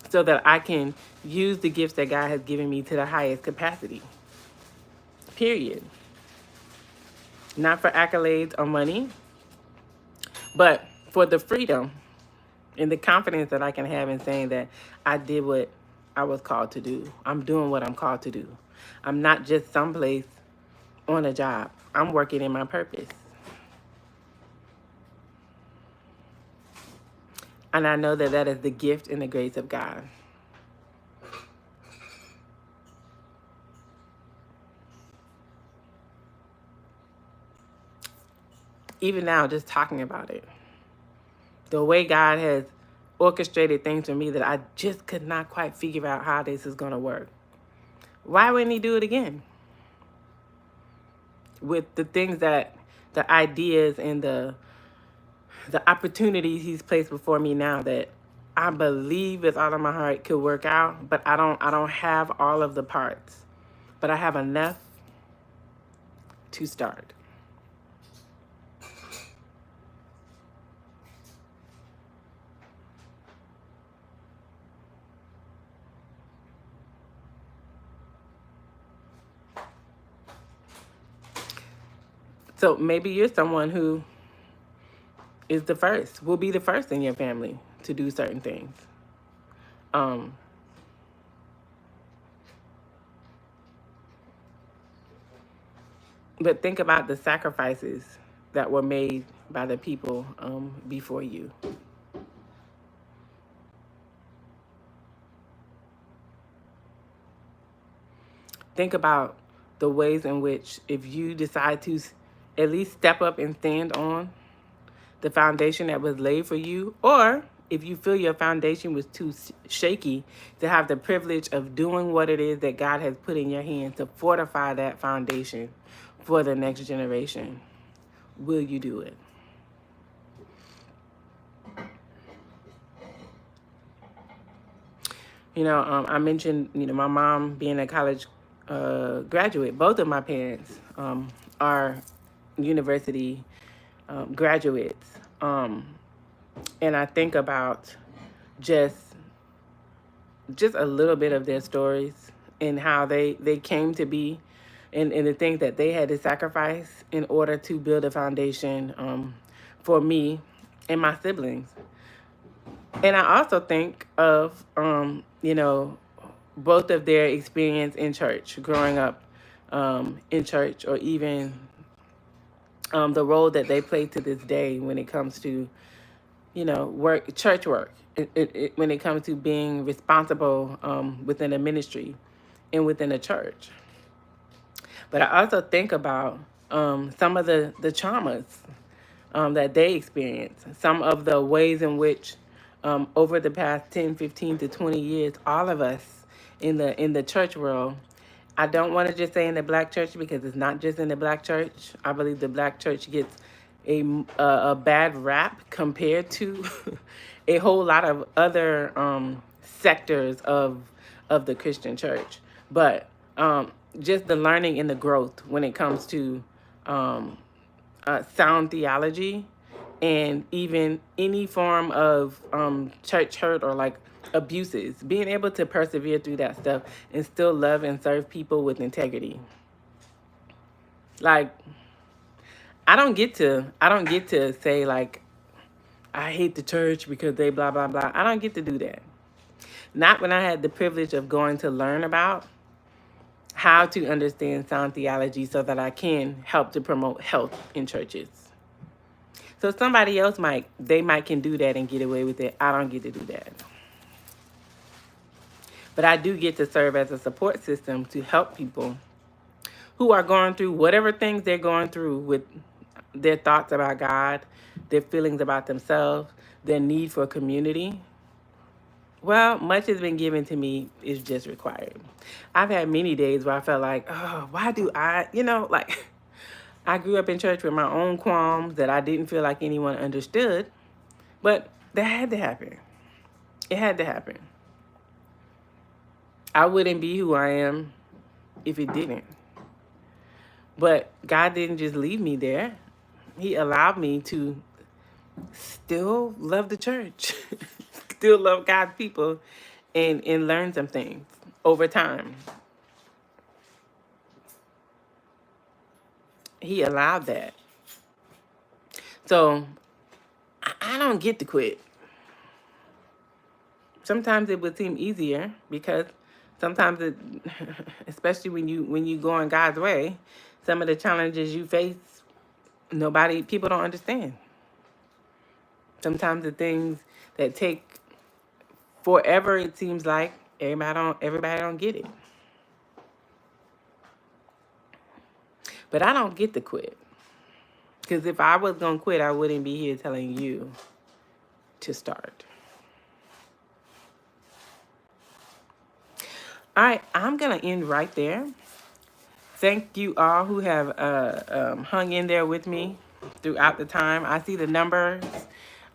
so that I can use the gifts that God has given me to the highest capacity. Period. Not for accolades or money, but for the freedom and the confidence that I can have in saying that I did what I was called to do. I'm doing what I'm called to do. I'm not just someplace on a job. I'm working in my purpose. And I know that that is the gift and the grace of God. Even now, just talking about it, the way God has orchestrated things for me that I just could not quite figure out how this is going to work. Why wouldn't he do it again? With the things that, the ideas and the opportunities he's placed before me now that I believe with all of my heart could work out, but I don't have all of the parts. But I have enough to start. So maybe you're someone who is the first, will be the first in your family to do certain things. But think about the sacrifices that were made by the people before you. Think about the ways in which if you decide to at least step up and stand on the foundation that was laid for you, or if you feel your foundation was too shaky to have the privilege of doing what it is that God has put in your hands to fortify that foundation for the next generation, will you do it? You know, I mentioned, my mom being a college graduate. Both of my parents are university graduates. And I think about just a little bit of their stories and how they came to be and the things that they had to sacrifice in order to build a foundation for me and my siblings. And I also think of, both of their experience in church, growing up in church, or even the role that they play to this day when it comes to, church work, when it comes to being responsible within a ministry and within a church. But I also think about some of the traumas that they experience, some of the ways in which over the past 10, 15 to 20 years, all of us in the church world, I don't want to just say in the black church because it's not just in the black church. I believe the black church gets a bad rap compared to a whole lot of other sectors of the Christian church. But just the learning and the growth when it comes to sound theology and even any form of church hurt or like abuses, being able to persevere through that stuff and still love and serve people with integrity. Like, I don't get to say like, I hate the church because they blah, blah, blah. I don't get to do that. Not when I had the privilege of going to learn about how to understand sound theology so that I can help to promote health in churches. So somebody else can do that and get away with it. I don't get to do that. But I do get to serve as a support system to help people who are going through whatever things they're going through with their thoughts about God, their feelings about themselves, their need for community. Well, much has been given to me is just required. I've had many days where I felt like, oh, why do I, like I grew up in church with my own qualms that I didn't feel like anyone understood, but that had to happen. It had to happen. I wouldn't be who I am if it didn't. But God didn't just leave me there. He allowed me to still love the church, still love God's people, and learn some things over time. He allowed that. So I don't get to quit. Sometimes it would seem easier because sometimes it, especially when you go in God's way, some of the challenges you face, people don't understand. Sometimes the things that take forever, it seems like everybody don't get it. But I don't get to quit. Because if I was going to quit, I wouldn't be here telling you to start. All right, I'm going to end right there. Thank you all who have hung in there with me throughout the time. I see the numbers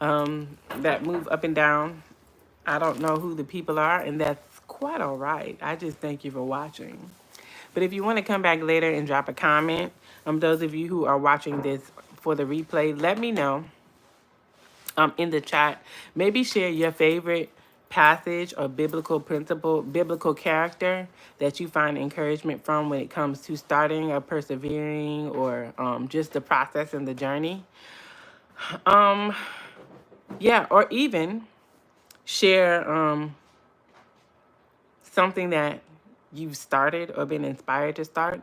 that move up and down. I don't know who the people are, and that's quite all right. I just thank you for watching. But if you want to come back later and drop a comment, those of you who are watching this for the replay, let me know in the chat. Maybe share your favorite passage or biblical principle, biblical character that you find encouragement from when it comes to starting or persevering or just the process and the journey. Yeah, or even share something that you've started or been inspired to start,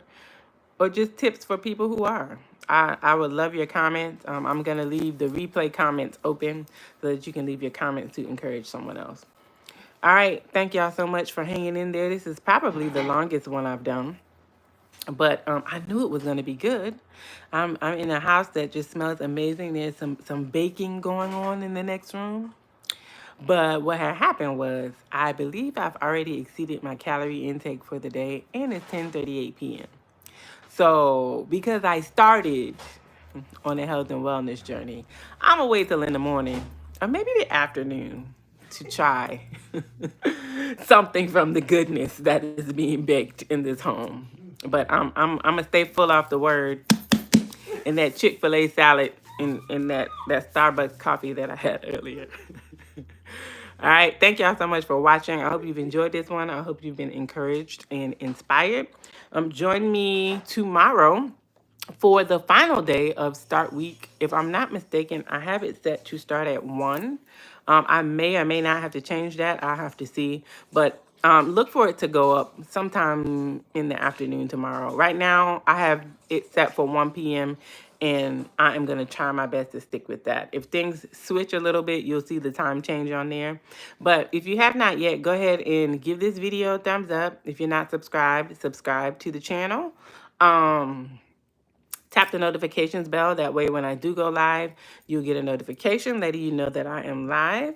or just tips for people who are. I would love your comments. I'm going to leave the replay comments open so that you can leave your comments to encourage someone else. All right. Thank y'all so much for hanging in there. This is probably the longest one I've done, but I knew it was going to be good. I'm in a house that just smells amazing. There's some baking going on in the next room. But what had happened was, I believe I've already exceeded my calorie intake for the day, and it's 10:38 p.m. So because I started on a health and wellness journey, I'm going to wait till in the morning or maybe the afternoon to try something from the goodness that is being baked in this home. But I'm going to stay full off the word and that Chick-fil-A salad and that Starbucks coffee that I had earlier. All right. Thank y'all so much for watching. I hope you've enjoyed this one. I hope you've been encouraged and inspired. Join me tomorrow for the final day of Start Week. If I'm not mistaken, I have it set to start at 1. I may or may not have to change that. I'll have to see. But look for it to go up sometime in the afternoon tomorrow. Right now, I have it set for 1 p.m., and I am going to try my best to stick with that. If things switch a little bit, you'll see the time change on there. But if you have not yet, go ahead and give this video a thumbs up. If you're not subscribed, subscribe to the channel. Tap the notifications bell. That way, when I do go live, you'll get a notification letting you know that I am live.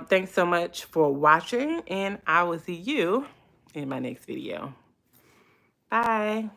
Thanks so much for watching, and I will see you in my next video. Bye.